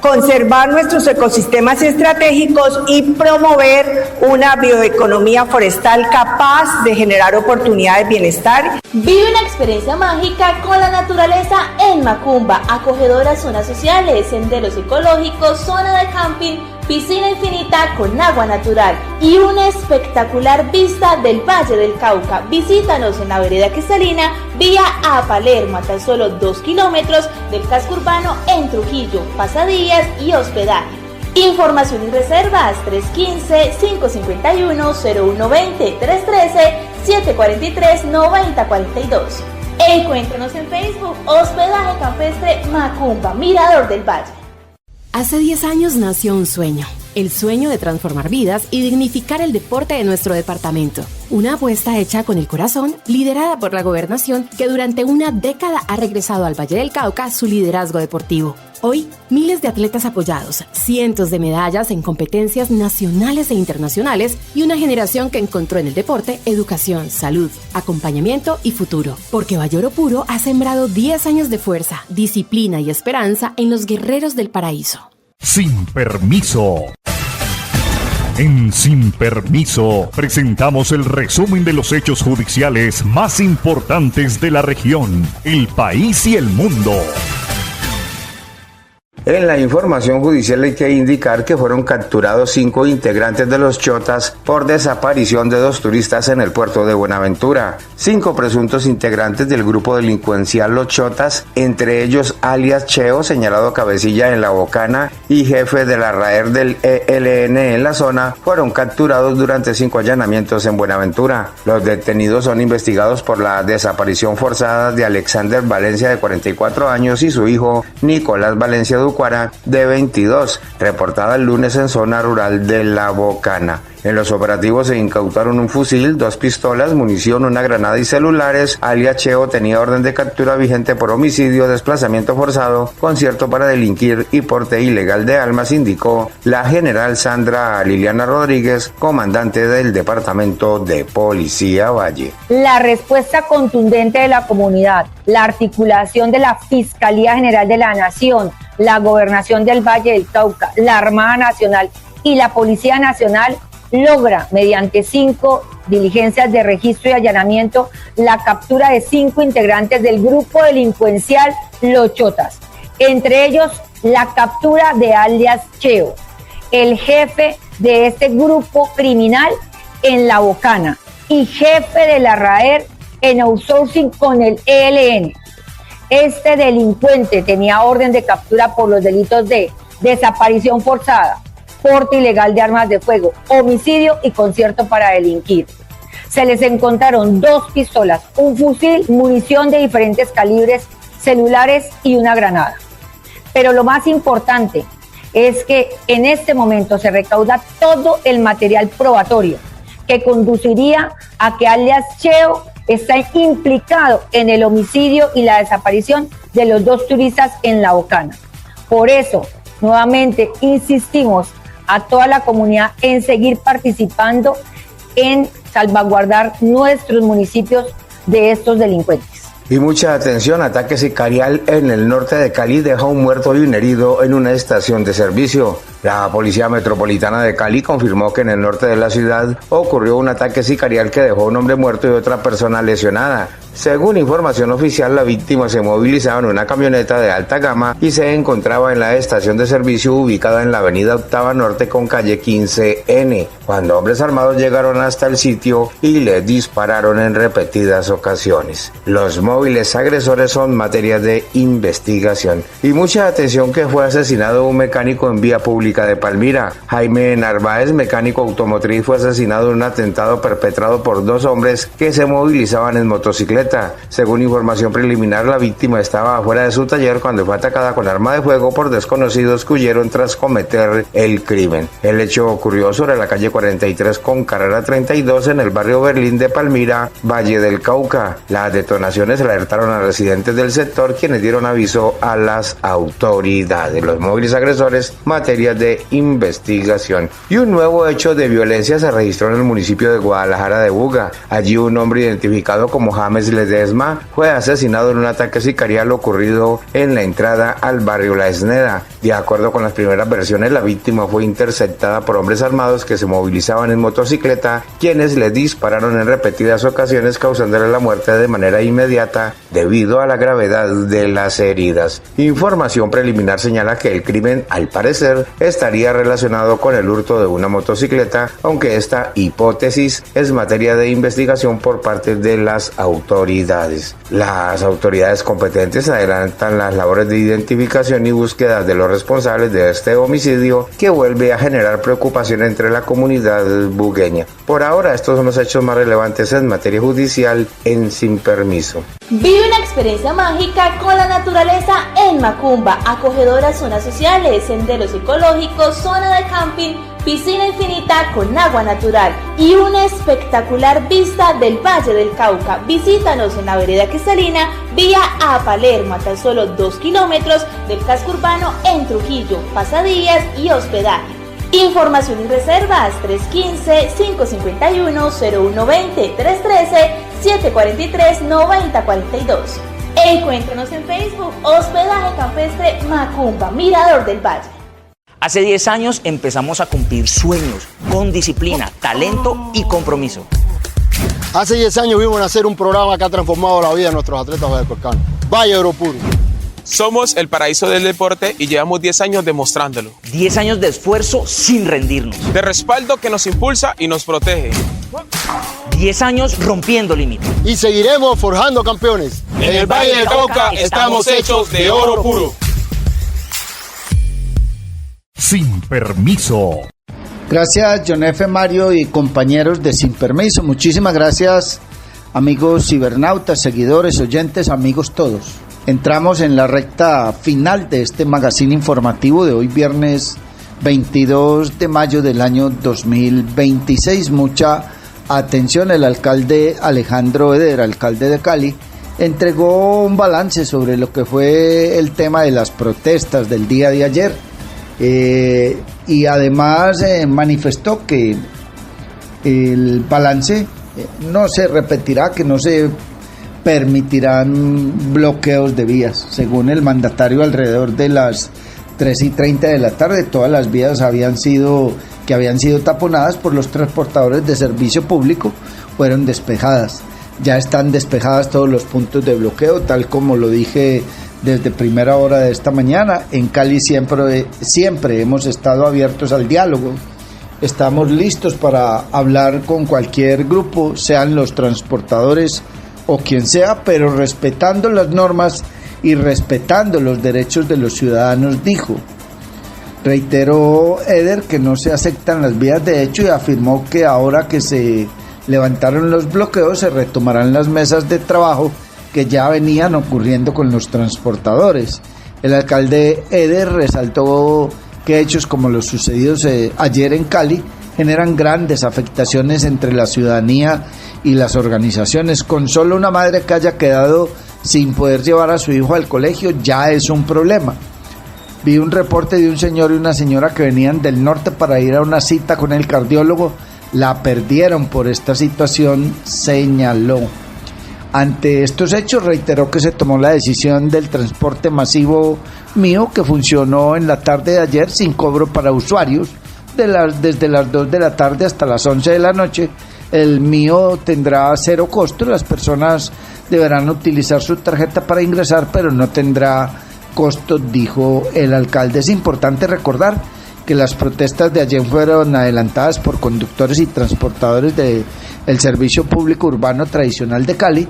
conservar nuestros ecosistemas estratégicos y promover una bioeconomía forestal capaz de generar oportunidades de bienestar. Vive una experiencia mágica con la naturaleza en Macumba, acogedoras zonas sociales, senderos ecológicos, zona de camping, piscina infinita con agua natural y una espectacular vista del Valle del Cauca. Visítanos en la vereda Cristalina, vía a Palermo, a tan solo 2 kilómetros del casco urbano en Trujillo, pasadías y hospedaje. Información y reservas 315-551-0120, 313-743-9042. Encuéntranos en Facebook, Hospedaje Campestre Macumba, Mirador del Valle. Hace 10 años nació un sueño, el sueño de transformar vidas y dignificar el deporte de nuestro departamento. Una apuesta hecha con el corazón, liderada por la gobernación, que durante una década ha regresado al Valle del Cauca su liderazgo deportivo. Hoy, miles de atletas apoyados, cientos de medallas en competencias nacionales e internacionales y una generación que encontró en el deporte educación, salud, acompañamiento y futuro. Porque Bayoro Puro ha sembrado 10 años de fuerza, disciplina y esperanza en los guerreros del paraíso. Sin Permiso. En Sin Permiso presentamos el resumen de los hechos judiciales más importantes de la región, el país y el mundo. En la información judicial hay que indicar que fueron capturados 5 integrantes de los Chotas por desaparición de 2 turistas en el puerto de Buenaventura. 5 presuntos integrantes del grupo delincuencial Los Chotas, entre ellos alias Cheo, señalado cabecilla en La Bocana y jefe de la RAER del ELN en la zona, fueron capturados durante 5 allanamientos en Buenaventura. Los detenidos son investigados por la desaparición forzada de Alexander Valencia, de 44 años, y su hijo Nicolás Valencia Ducuara, de 22, reportada el lunes en zona rural de La Bocana. En los operativos se incautaron un fusil, 2 pistolas, munición, una granada y celulares. Alias Cheo tenía orden de captura vigente por homicidio, desplazamiento forzado, concierto para delinquir y porte ilegal de armas, indicó la general Sandra Liliana Rodríguez, comandante del Departamento de Policía Valle. La respuesta contundente de la comunidad, la articulación de la Fiscalía General de la Nación, la Gobernación del Valle del Cauca, la Armada Nacional y la Policía Nacional logra, mediante 5 diligencias de registro y allanamiento, la captura de 5 integrantes del grupo delincuencial Los Chotas. Entre ellos, la captura de alias Cheo, el jefe de este grupo criminal en La Bocana y jefe de la RAER en outsourcing con el ELN. Este delincuente tenía orden de captura por los delitos de desaparición forzada, porte ilegal de armas de fuego, homicidio y concierto para delinquir. Se les encontraron 2 pistolas, un fusil, munición de diferentes calibres, celulares y una granada. Pero lo más importante es que en este momento se recauda todo el material probatorio que conduciría a que alias Cheo está implicado en el homicidio y la desaparición de los 2 turistas en La Bocana. Por eso, nuevamente insistimos a toda la comunidad en seguir participando en salvaguardar nuestros municipios de estos delincuentes. Y mucha atención, ataque sicarial en el norte de Cali deja un muerto y un herido en una estación de servicio. La Policía Metropolitana de Cali confirmó que en el norte de la ciudad ocurrió un ataque sicarial que dejó un hombre muerto y otra persona lesionada. Según información oficial, la víctima se movilizaba en una camioneta de alta gama y se encontraba en la estación de servicio ubicada en la avenida Octava Norte con calle 15N, cuando hombres armados llegaron hasta el sitio y le dispararon en repetidas ocasiones. Los móviles agresores son materia de investigación. Y mucha atención que fue asesinado un mecánico en vía pública de Palmira. Jaime Narváez, mecánico automotriz, fue asesinado en un atentado perpetrado por dos hombres que se movilizaban en motocicleta. Según información preliminar, la víctima estaba afuera de su taller cuando fue atacada con arma de fuego por desconocidos que huyeron tras cometer el crimen. El hecho ocurrió sobre la calle 43 con carrera 32 en el barrio Berlín de Palmira, Valle del Cauca. Las detonaciones alertaron a residentes del sector, quienes dieron aviso a las autoridades. Los móviles agresores, materia de investigación. Y un nuevo hecho de violencia se registró en el municipio de Guadalajara de Buga. Allí un hombre identificado como James Ledesma fue asesinado en un ataque sicarial ocurrido en la entrada al barrio La Esneda. De acuerdo con las primeras versiones, la víctima fue interceptada por hombres armados que se movilizaban en motocicleta, quienes le dispararon en repetidas ocasiones, causándole la muerte de manera inmediata debido a la gravedad de las heridas. Información preliminar señala que el crimen, al parecer, estaría relacionado con el hurto de una motocicleta, aunque esta hipótesis es materia de investigación por parte de las autoridades. Las autoridades competentes adelantan las labores de identificación y búsqueda de los responsables de este homicidio, que vuelve a generar preocupación entre la comunidad bugueña. Por ahora, estos son los hechos más relevantes en materia judicial en Sin Permiso. Vive una experiencia mágica con la naturaleza en Macumba, acogedoras zonas sociales, senderos ecológicos, zona de camping, piscina infinita con agua natural y una espectacular vista del Valle del Cauca. Visítanos en la vereda Cristalina, vía a Palermo, a tan solo 2 kilómetros del casco urbano en Trujillo, pasadías y hospedaje. Información y reservas 315-551-0120, 313-743-9042. Encuéntranos en Facebook, Hospedaje Campestre Macumba, Mirador del Valle. Hace 10 años empezamos a cumplir sueños con disciplina, talento y compromiso. Hace 10 años vimos nacer un programa que ha transformado la vida de nuestros atletas vallepolitanos. Valle Oro Puro. Somos el paraíso del deporte y llevamos 10 años demostrándolo. 10 años de esfuerzo sin rendirnos. De respaldo que nos impulsa y nos protege. 10 años rompiendo límites. Y seguiremos forjando campeones. En el Valle del Cauca estamos hechos de oro puro. Sin Permiso. Gracias, John F. Mario y compañeros de Sin Permiso. Muchísimas gracias, amigos cibernautas, seguidores, oyentes, amigos todos. Entramos en la recta final de este magazine informativo de hoy, viernes 22 de mayo del año 2026. Mucha atención, el alcalde Alejandro Eder, alcalde de Cali, entregó un balance sobre lo que fue el tema de las protestas del día de ayer. Y además manifestó que el balance no se repetirá, que no se permitirán bloqueos de vías. Según el mandatario, alrededor de las 3:30 de la tarde todas las vías habían sido taponadas por los transportadores de servicio público fueron despejadas. Ya están despejadas todos los puntos de bloqueo, tal como lo dije desde primera hora de esta mañana. En Cali siempre hemos estado abiertos al diálogo. Estamos listos para hablar con cualquier grupo, sean los transportadores o quien sea, pero respetando las normas y respetando los derechos de los ciudadanos, dijo. Reiteró Eder que no se aceptan las vías de hecho y afirmó que ahora que se levantaron los bloqueos se retomarán las mesas de trabajo que ya venían ocurriendo con los transportadores. El alcalde Eder resaltó que hechos como los sucedidos ayer en Cali generan grandes afectaciones entre la ciudadanía y las organizaciones. Con solo una madre que haya quedado sin poder llevar a su hijo al colegio ya es un problema. Vi un reporte de un señor y una señora que venían del norte para ir a una cita con el cardiólogo la perdieron por esta situación, señaló. Ante estos hechos reiteró que se tomó la decisión del transporte masivo Mío, que funcionó en la tarde de ayer sin cobro para usuarios desde las 2 de la tarde hasta las 11 de la noche. El Mío tendrá 0 costo, las personas deberán utilizar su tarjeta para ingresar, pero no tendrá costo, dijo el alcalde. Es importante recordar que las protestas de ayer fueron adelantadas por conductores y transportadores del servicio público urbano tradicional de Cali,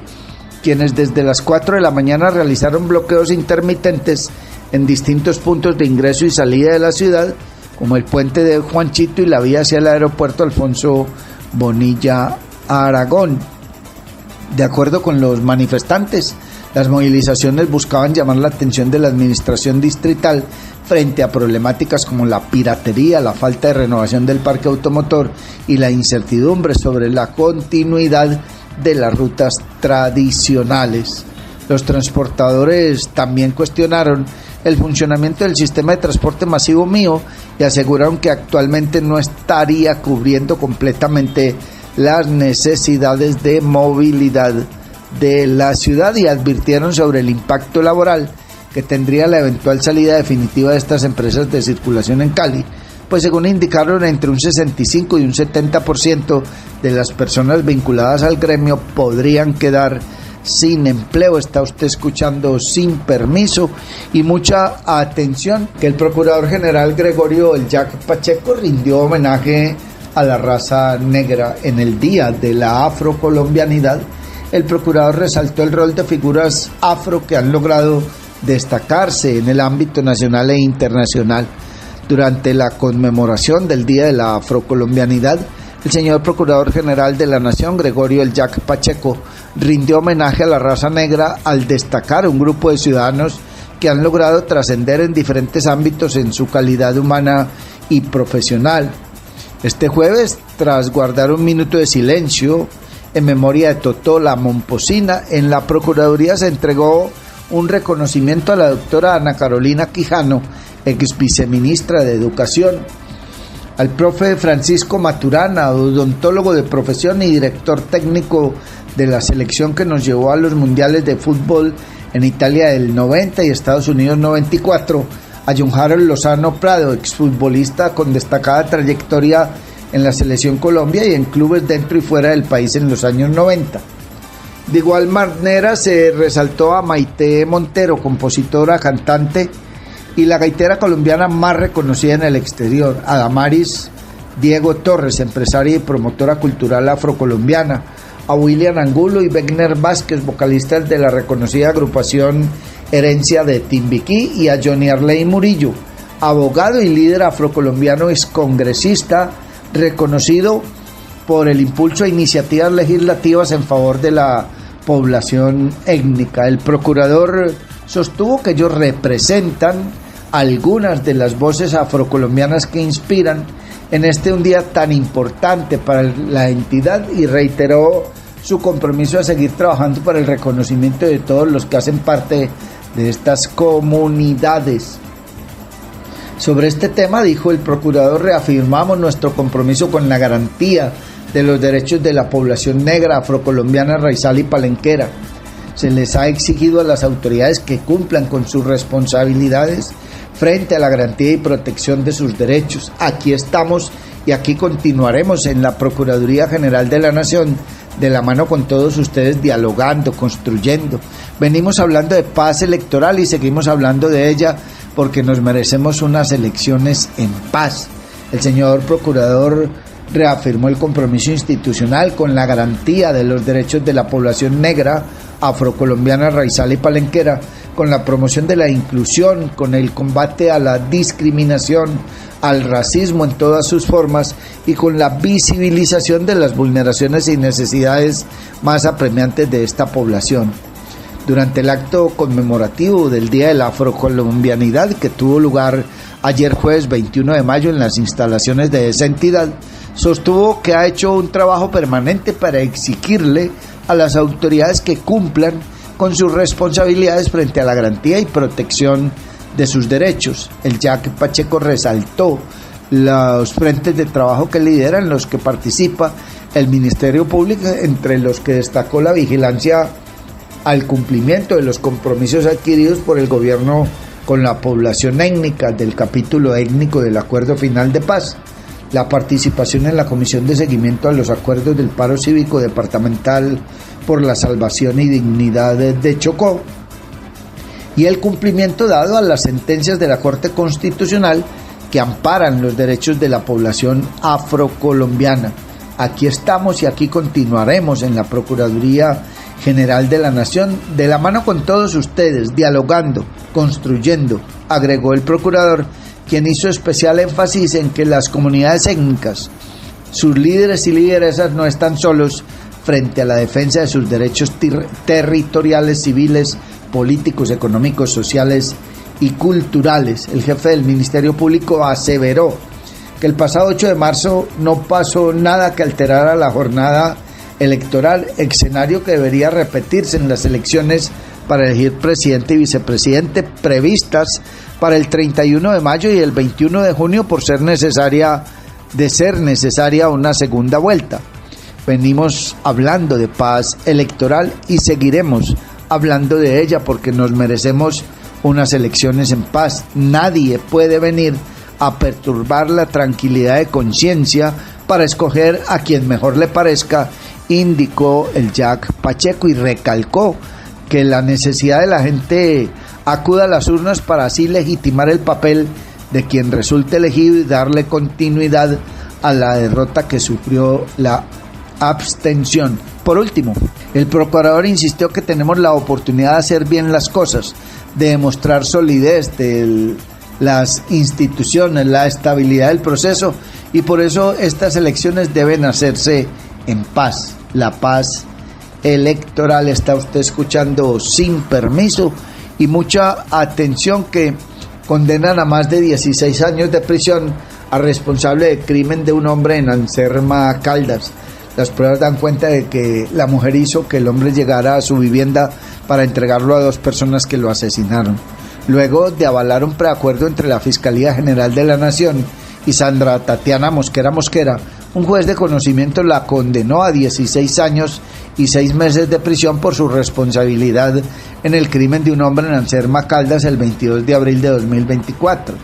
quienes desde las 4 de la mañana realizaron bloqueos intermitentes en distintos puntos de ingreso y salida de la ciudad, como el puente de Juanchito y la vía hacia el aeropuerto Alfonso Bonilla Aragón. De acuerdo con los manifestantes, las movilizaciones buscaban llamar la atención de la administración distrital frente a problemáticas como la piratería, la falta de renovación del parque automotor y la incertidumbre sobre la continuidad de las rutas tradicionales. Los transportadores también cuestionaron el funcionamiento del sistema de transporte masivo Mío y aseguraron que actualmente no estaría cubriendo completamente las necesidades de movilidad de la ciudad, y advirtieron sobre el impacto laboral que tendría la eventual salida definitiva de estas empresas de circulación en Cali, pues según indicaron, entre un 65 y un 70% de las personas vinculadas al gremio podrían quedar sin empleo. Está usted escuchando Sin Permiso, y mucha atención que el Procurador General Gregorio El Jack Pacheco rindió homenaje a la raza negra en el Día de la Afrocolombianidad. El procurador resaltó el rol de figuras afro que han logrado destacarse en el ámbito nacional e internacional. Durante la conmemoración del Día de la Afrocolombianidad, el señor Procurador General de la Nación, Gregorio El Jack Pacheco, rindió homenaje a la raza negra al destacar un grupo de ciudadanos que han logrado trascender en diferentes ámbitos en su calidad humana y profesional. Este jueves, tras guardar un minuto de silencio en memoria de Totó la Momposina, en la Procuraduría se entregó un reconocimiento a la doctora Ana Carolina Quijano, ex viceministra de Educación, al profe Francisco Maturana, odontólogo de profesión y director técnico de la selección que nos llevó a los mundiales de fútbol en Italia del 90 y Estados Unidos 94, a John Harold Lozano Prado, exfutbolista con destacada trayectoria en la Selección Colombia y en clubes dentro y fuera del país en los años 90. De igual manera se resaltó a Maite Montero, compositora, cantante y la gaitera colombiana más reconocida en el exterior, a Damaris Diego Torres, empresaria y promotora cultural afrocolombiana, a William Angulo y Wegner Vázquez, vocalistas de la reconocida agrupación Herencia de Timbiquí, y a Johnny Arley Murillo, abogado y líder afrocolombiano, excongresista, reconocido por el impulso a iniciativas legislativas en favor de la población étnica. El procurador sostuvo que ellos representan algunas de las voces afrocolombianas que inspiran en un día tan importante para la entidad, y reiteró su compromiso a seguir trabajando para el reconocimiento de todos los que hacen parte de estas comunidades. Sobre este tema, dijo el procurador, reafirmamos nuestro compromiso con la garantía de los derechos de la población negra, afrocolombiana, raizal y palenquera. Se les ha exigido a las autoridades que cumplan con sus responsabilidades frente a la garantía y protección de sus derechos. Aquí estamos y aquí continuaremos en la Procuraduría General de la Nación, de la mano con todos ustedes, dialogando, construyendo. Venimos hablando de paz electoral y seguimos hablando de ella porque nos merecemos unas elecciones en paz. El señor procurador reafirmó el compromiso institucional con la garantía de los derechos de la población negra, afrocolombiana, raizal y palenquera, con la promoción de la inclusión, con el combate a la discriminación, al racismo en todas sus formas y con la visibilización de las vulneraciones y necesidades más apremiantes de esta población. Durante el acto conmemorativo del Día de la Afrocolombianidad, que tuvo lugar ayer jueves 21 de mayo en las instalaciones de esa entidad, sostuvo que ha hecho un trabajo permanente para exigirle a las autoridades que cumplan con sus responsabilidades frente a la garantía y protección de sus derechos. El Jack Pacheco resaltó los frentes de trabajo que lideran, los que participa el Ministerio Público, entre los que destacó la vigilancia al cumplimiento de los compromisos adquiridos por el gobierno con la población étnica del capítulo étnico del Acuerdo Final de Paz, la participación en la Comisión de Seguimiento a los Acuerdos del Paro Cívico Departamental por la Salvación y Dignidad de Chocó, y el cumplimiento dado a las sentencias de la Corte Constitucional que amparan los derechos de la población afrocolombiana. Aquí estamos y aquí continuaremos en la Procuraduría General de la Nación, de la mano con todos ustedes, dialogando, construyendo, agregó el procurador, quien hizo especial énfasis en que las comunidades étnicas, sus líderes y lideresas no están solos frente a la defensa de sus derechos territoriales, civiles, políticos, económicos, sociales y culturales. El jefe del Ministerio Público aseveró que el pasado 8 de marzo no pasó nada que alterara la jornada electoral, escenario que debería repetirse en las elecciones para elegir presidente y vicepresidente previstas para el 31 de mayo y el 21 de junio por ser necesaria una segunda vuelta. Venimos hablando de paz electoral y seguiremos hablando de ella porque nos merecemos unas elecciones en paz. Nadie puede venir a perturbar la tranquilidad de conciencia para escoger a quien mejor le parezca, indicó el Jack Pacheco, y recalcó que la necesidad de la gente acuda a las urnas para así legitimar el papel de quien resulte elegido y darle continuidad a la derrota que sufrió la abstención. Por último, el procurador insistió que tenemos la oportunidad de hacer bien las cosas, de demostrar solidez de las instituciones, la estabilidad del proceso, y por eso estas elecciones deben hacerse en paz. La paz electoral. Está usted escuchando Sin Permiso, y mucha atención, que condenan a más de 16 años de prisión al responsable del crimen de un hombre en Anserma, Caldas. Las pruebas dan cuenta de que la mujer hizo que el hombre llegara a su vivienda para entregarlo a dos personas que lo asesinaron. Luego de avalar un preacuerdo entre la Fiscalía General de la Nación y Sandra Tatiana Mosquera, un juez de conocimiento la condenó a 16 años y 6 meses de prisión por su responsabilidad en el crimen de un hombre en Anserma, Caldas, el 22 de abril de 2024.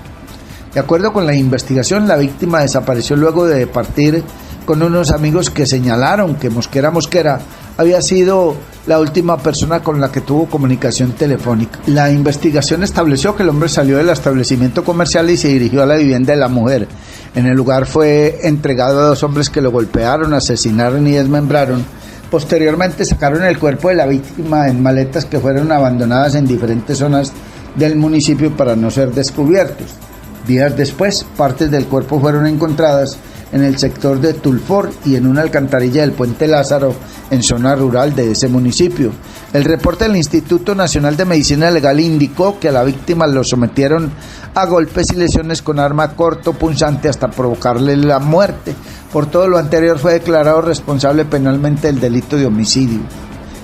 De acuerdo con la investigación, la víctima desapareció luego de partir con unos amigos que señalaron que Mosquera había sido la última persona con la que tuvo comunicación telefónica. La investigación estableció que el hombre salió del establecimiento comercial y se dirigió a la vivienda de la mujer. En el lugar fue entregado a dos hombres que lo golpearon, asesinaron y desmembraron. Posteriormente sacaron el cuerpo de la víctima en maletas que fueron abandonadas en diferentes zonas del municipio para no ser descubiertos. Días después, partes del cuerpo fueron encontradas en el sector de Tulfor y en una alcantarilla del Puente Lázaro, en zona rural de ese municipio. El reporte del Instituto Nacional de Medicina Legal indicó que a la víctima lo sometieron a golpes y lesiones con arma cortopunzante hasta provocarle la muerte. Por todo lo anterior, fue declarado responsable penalmente del delito de homicidio.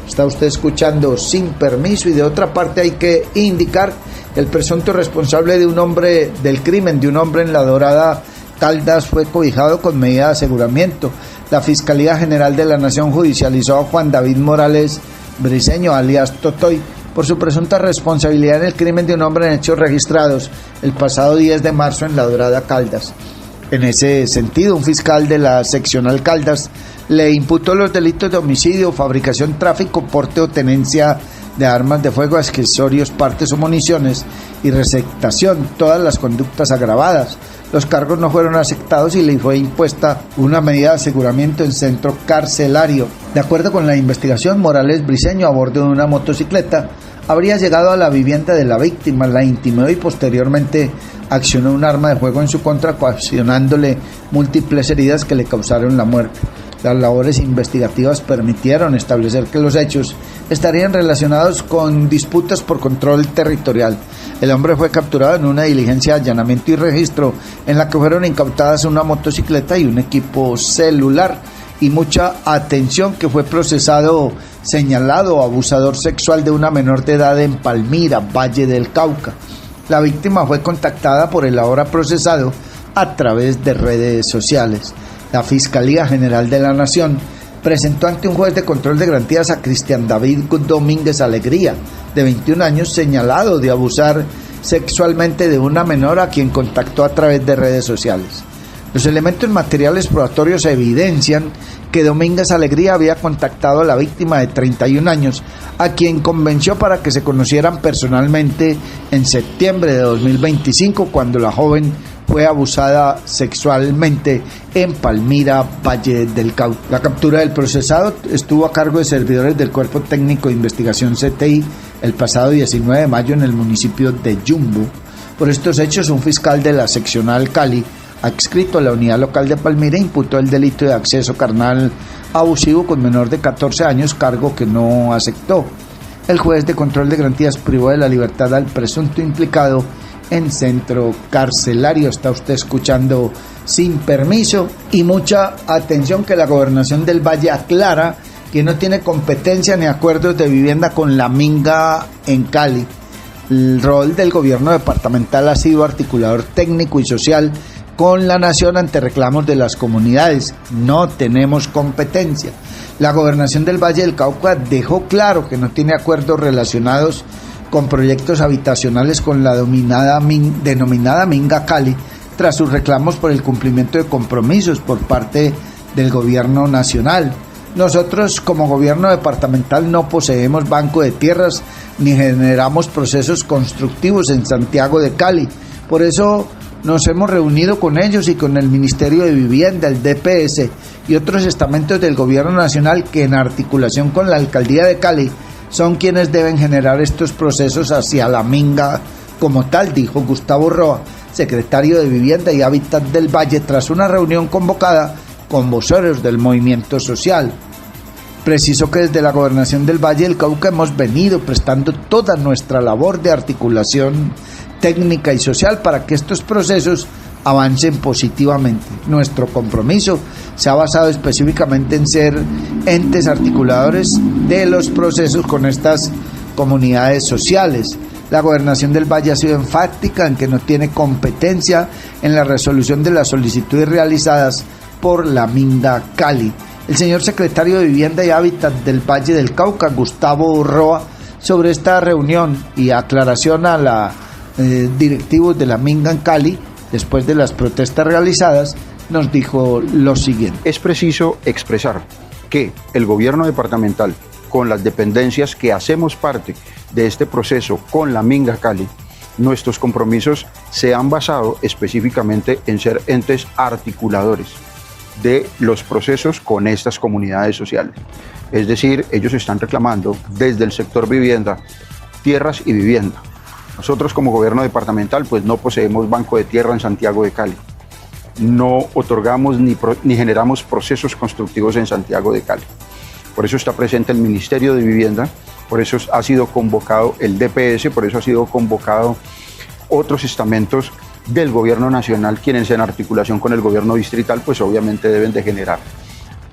Está usted escuchando Sin Permiso, y de otra parte hay que indicar que el presunto responsable del crimen de un hombre en La Dorada, Caldas, fue cobijado con medida de aseguramiento. La Fiscalía General de la Nación judicializó a Juan David Morales Briceño, alias Totoy, por su presunta responsabilidad en el crimen de un hombre en hechos registrados el pasado 10 de marzo en La Dorada, Caldas. En ese sentido, un fiscal de la seccional Caldas le imputó los delitos de homicidio, fabricación, tráfico, porte o tenencia de armas de fuego, accesorios, partes o municiones y receptación, todas las conductas agravadas. Los cargos no fueron aceptados y le fue impuesta una medida de aseguramiento en centro carcelario. De acuerdo con la investigación, Morales Briceño, a bordo de una motocicleta, habría llegado a la vivienda de la víctima, la intimidó y posteriormente accionó un arma de fuego en su contra, ocasionándole múltiples heridas que le causaron la muerte. Las labores investigativas permitieron establecer que los hechos estarían relacionados con disputas por control territorial. El hombre fue capturado en una diligencia de allanamiento y registro en la que fueron incautadas una motocicleta y un equipo celular. Y mucha atención, que fue procesado señalado abusador sexual de una menor de edad en Palmira, Valle del Cauca. La víctima fue contactada por el ahora procesado a través de redes sociales. La Fiscalía General de la Nación presentó ante un juez de control de garantías a Cristian David Domínguez Alegría, de 21 años, señalado de abusar sexualmente de una menor a quien contactó a través de redes sociales. Los elementos materiales probatorios evidencian que Domínguez Alegría había contactado a la víctima de 31 años, a quien convenció para que se conocieran personalmente en septiembre de 2025, cuando la joven fue abusada sexualmente en Palmira, Valle del Cauca. La captura del procesado estuvo a cargo de servidores del Cuerpo Técnico de Investigación CTI el pasado 19 de mayo en el municipio de Yumbo. Por estos hechos, un fiscal de la seccional Cali, adscrito a la unidad local de Palmira, imputó el delito de acceso carnal abusivo con menor de 14 años, cargo que no aceptó. El juez de control de garantías privó de la libertad al presunto implicado en centro carcelario. Está usted escuchando Sin Permiso, y mucha atención que la Gobernación del Valle aclara que no tiene competencia ni acuerdos de vivienda con la Minga en Cali. El rol del gobierno departamental ha sido articulador técnico y social con la nación ante reclamos de las comunidades. No tenemos competencia. La Gobernación del Valle del Cauca dejó claro que no tiene acuerdos relacionados con proyectos habitacionales con la denominada Minga Cali, tras sus reclamos por el cumplimiento de compromisos por parte del gobierno nacional. Nosotros, como gobierno departamental, no poseemos banco de tierras ni generamos procesos constructivos en Santiago de Cali. Por eso nos hemos reunido con ellos y con el Ministerio de Vivienda, el DPS y otros estamentos del gobierno nacional que, en articulación con la Alcaldía de Cali, son quienes deben generar estos procesos hacia la Minga como tal, dijo Gustavo Roa, secretario de Vivienda y Hábitat del Valle, tras una reunión convocada con voceros del movimiento social. Precisó que desde la Gobernación del Valle del Cauca hemos venido prestando toda nuestra labor de articulación técnica y social para que estos procesos avancen positivamente. Nuestro compromiso se ha basado específicamente en ser entes articuladores de los procesos con estas comunidades sociales. La Gobernación del Valle ha sido enfática en que no tiene competencia en la resolución de las solicitudes realizadas por la Minga Cali. El señor secretario de Vivienda y Hábitat del Valle del Cauca, Gustavo Roa, sobre esta reunión y aclaración a la directivos de la Minga en Cali, después de las protestas realizadas, nos dijo lo siguiente. Es preciso expresar que el gobierno departamental, con las dependencias que hacemos parte de este proceso con la Minga Cali, nuestros compromisos se han basado específicamente en ser entes articuladores de los procesos con estas comunidades sociales. Es decir, ellos están reclamando desde el sector vivienda, tierras y vivienda. Nosotros, como gobierno departamental, pues no poseemos banco de tierra en Santiago de Cali. No otorgamos ni generamos procesos constructivos en Santiago de Cali. Por eso está presente el Ministerio de Vivienda, por eso ha sido convocado el DPS, por eso ha sido convocado otros estamentos del gobierno nacional, quienes en articulación con el gobierno distrital, pues obviamente deben de generar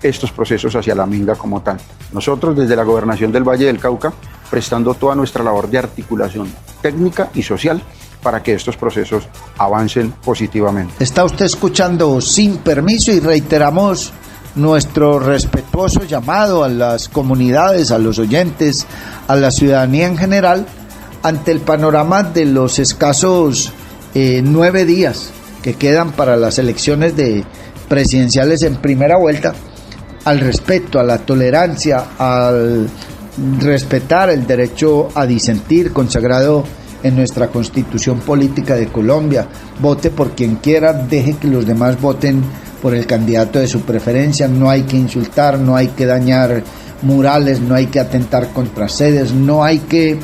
estos procesos hacia la Minga como tal. Nosotros, desde la Gobernación del Valle del Cauca, prestando toda nuestra labor de articulación técnica y social para que estos procesos avancen positivamente. Está usted escuchando Sin Permiso y reiteramos nuestro respetuoso llamado a las comunidades, a los oyentes, a la ciudadanía en general, ante el panorama de los escasos 9 días que quedan para las elecciones presidenciales en primera vuelta, al respeto, a la tolerancia, al respetar el derecho a disentir consagrado en nuestra Constitución Política de Colombia. Vote por quien quiera, deje que los demás voten por el candidato de su preferencia. No hay que insultar, no hay que dañar murales, no hay que atentar contra sedes, no hay que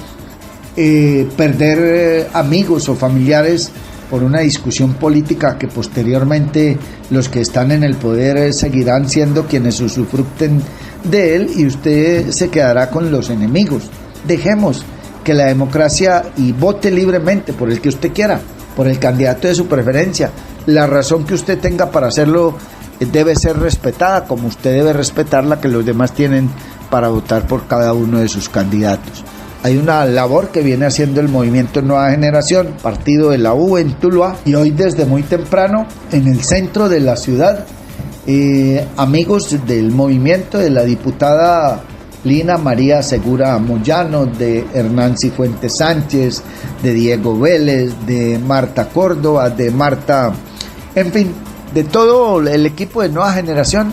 perder amigos o familiares por una discusión política que posteriormente los que están en el poder seguirán siendo quienes usufructen de él y usted se quedará con los enemigos. Dejemos que la democracia y vote libremente por el que usted quiera, por el candidato de su preferencia. La razón que usted tenga para hacerlo debe ser respetada, como usted debe respetar la que los demás tienen para votar por cada uno de sus candidatos. Hay una labor que viene haciendo el movimiento Nueva Generación, partido de la U en Tuluá, y hoy desde muy temprano en el centro de la ciudad, amigos del movimiento, de la diputada Lina María Segura Moyano, de Hernán Cifuentes Sánchez, de Diego Vélez, de Marta Córdoba, de Marta, en fin, de todo el equipo de Nueva Generación,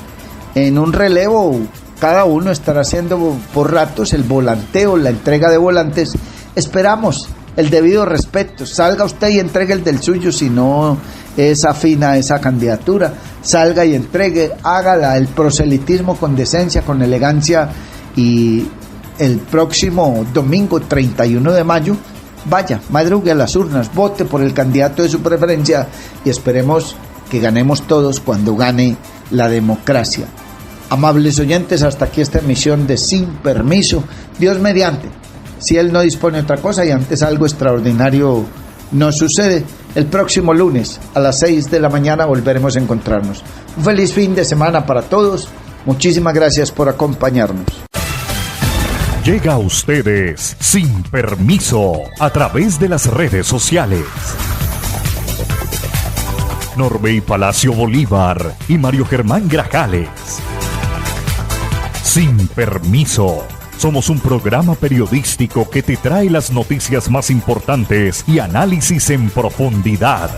en un relevo. Cada uno estará haciendo por ratos el volanteo, la entrega de volantes. Esperamos el debido respeto. Salga usted y entregue el del suyo si no es afín a esa candidatura. Salga y entregue, hágala el proselitismo con decencia, con elegancia, y el próximo domingo 31 de mayo vaya, madrugue a las urnas, vote por el candidato de su preferencia y esperemos que ganemos todos cuando gane la democracia. Amables oyentes, hasta aquí esta emisión de Sin Permiso, Dios mediante, si Él no dispone de otra cosa y antes algo extraordinario nos sucede, el próximo lunes a las 6 de la mañana volveremos a encontrarnos. Un feliz fin de semana para todos, muchísimas gracias por acompañarnos. Llega a ustedes Sin Permiso a través de las redes sociales. Norbey Palacio Bolívar y Mario Germán Grajales. Sin Permiso. Somos un programa periodístico que te trae las noticias más importantes y análisis en profundidad.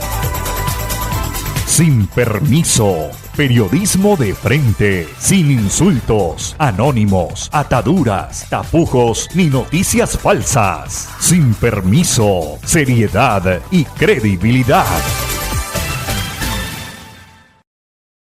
Sin Permiso. Periodismo de frente, sin insultos, anónimos, ataduras, tapujos ni noticias falsas. Sin Permiso. Seriedad y credibilidad.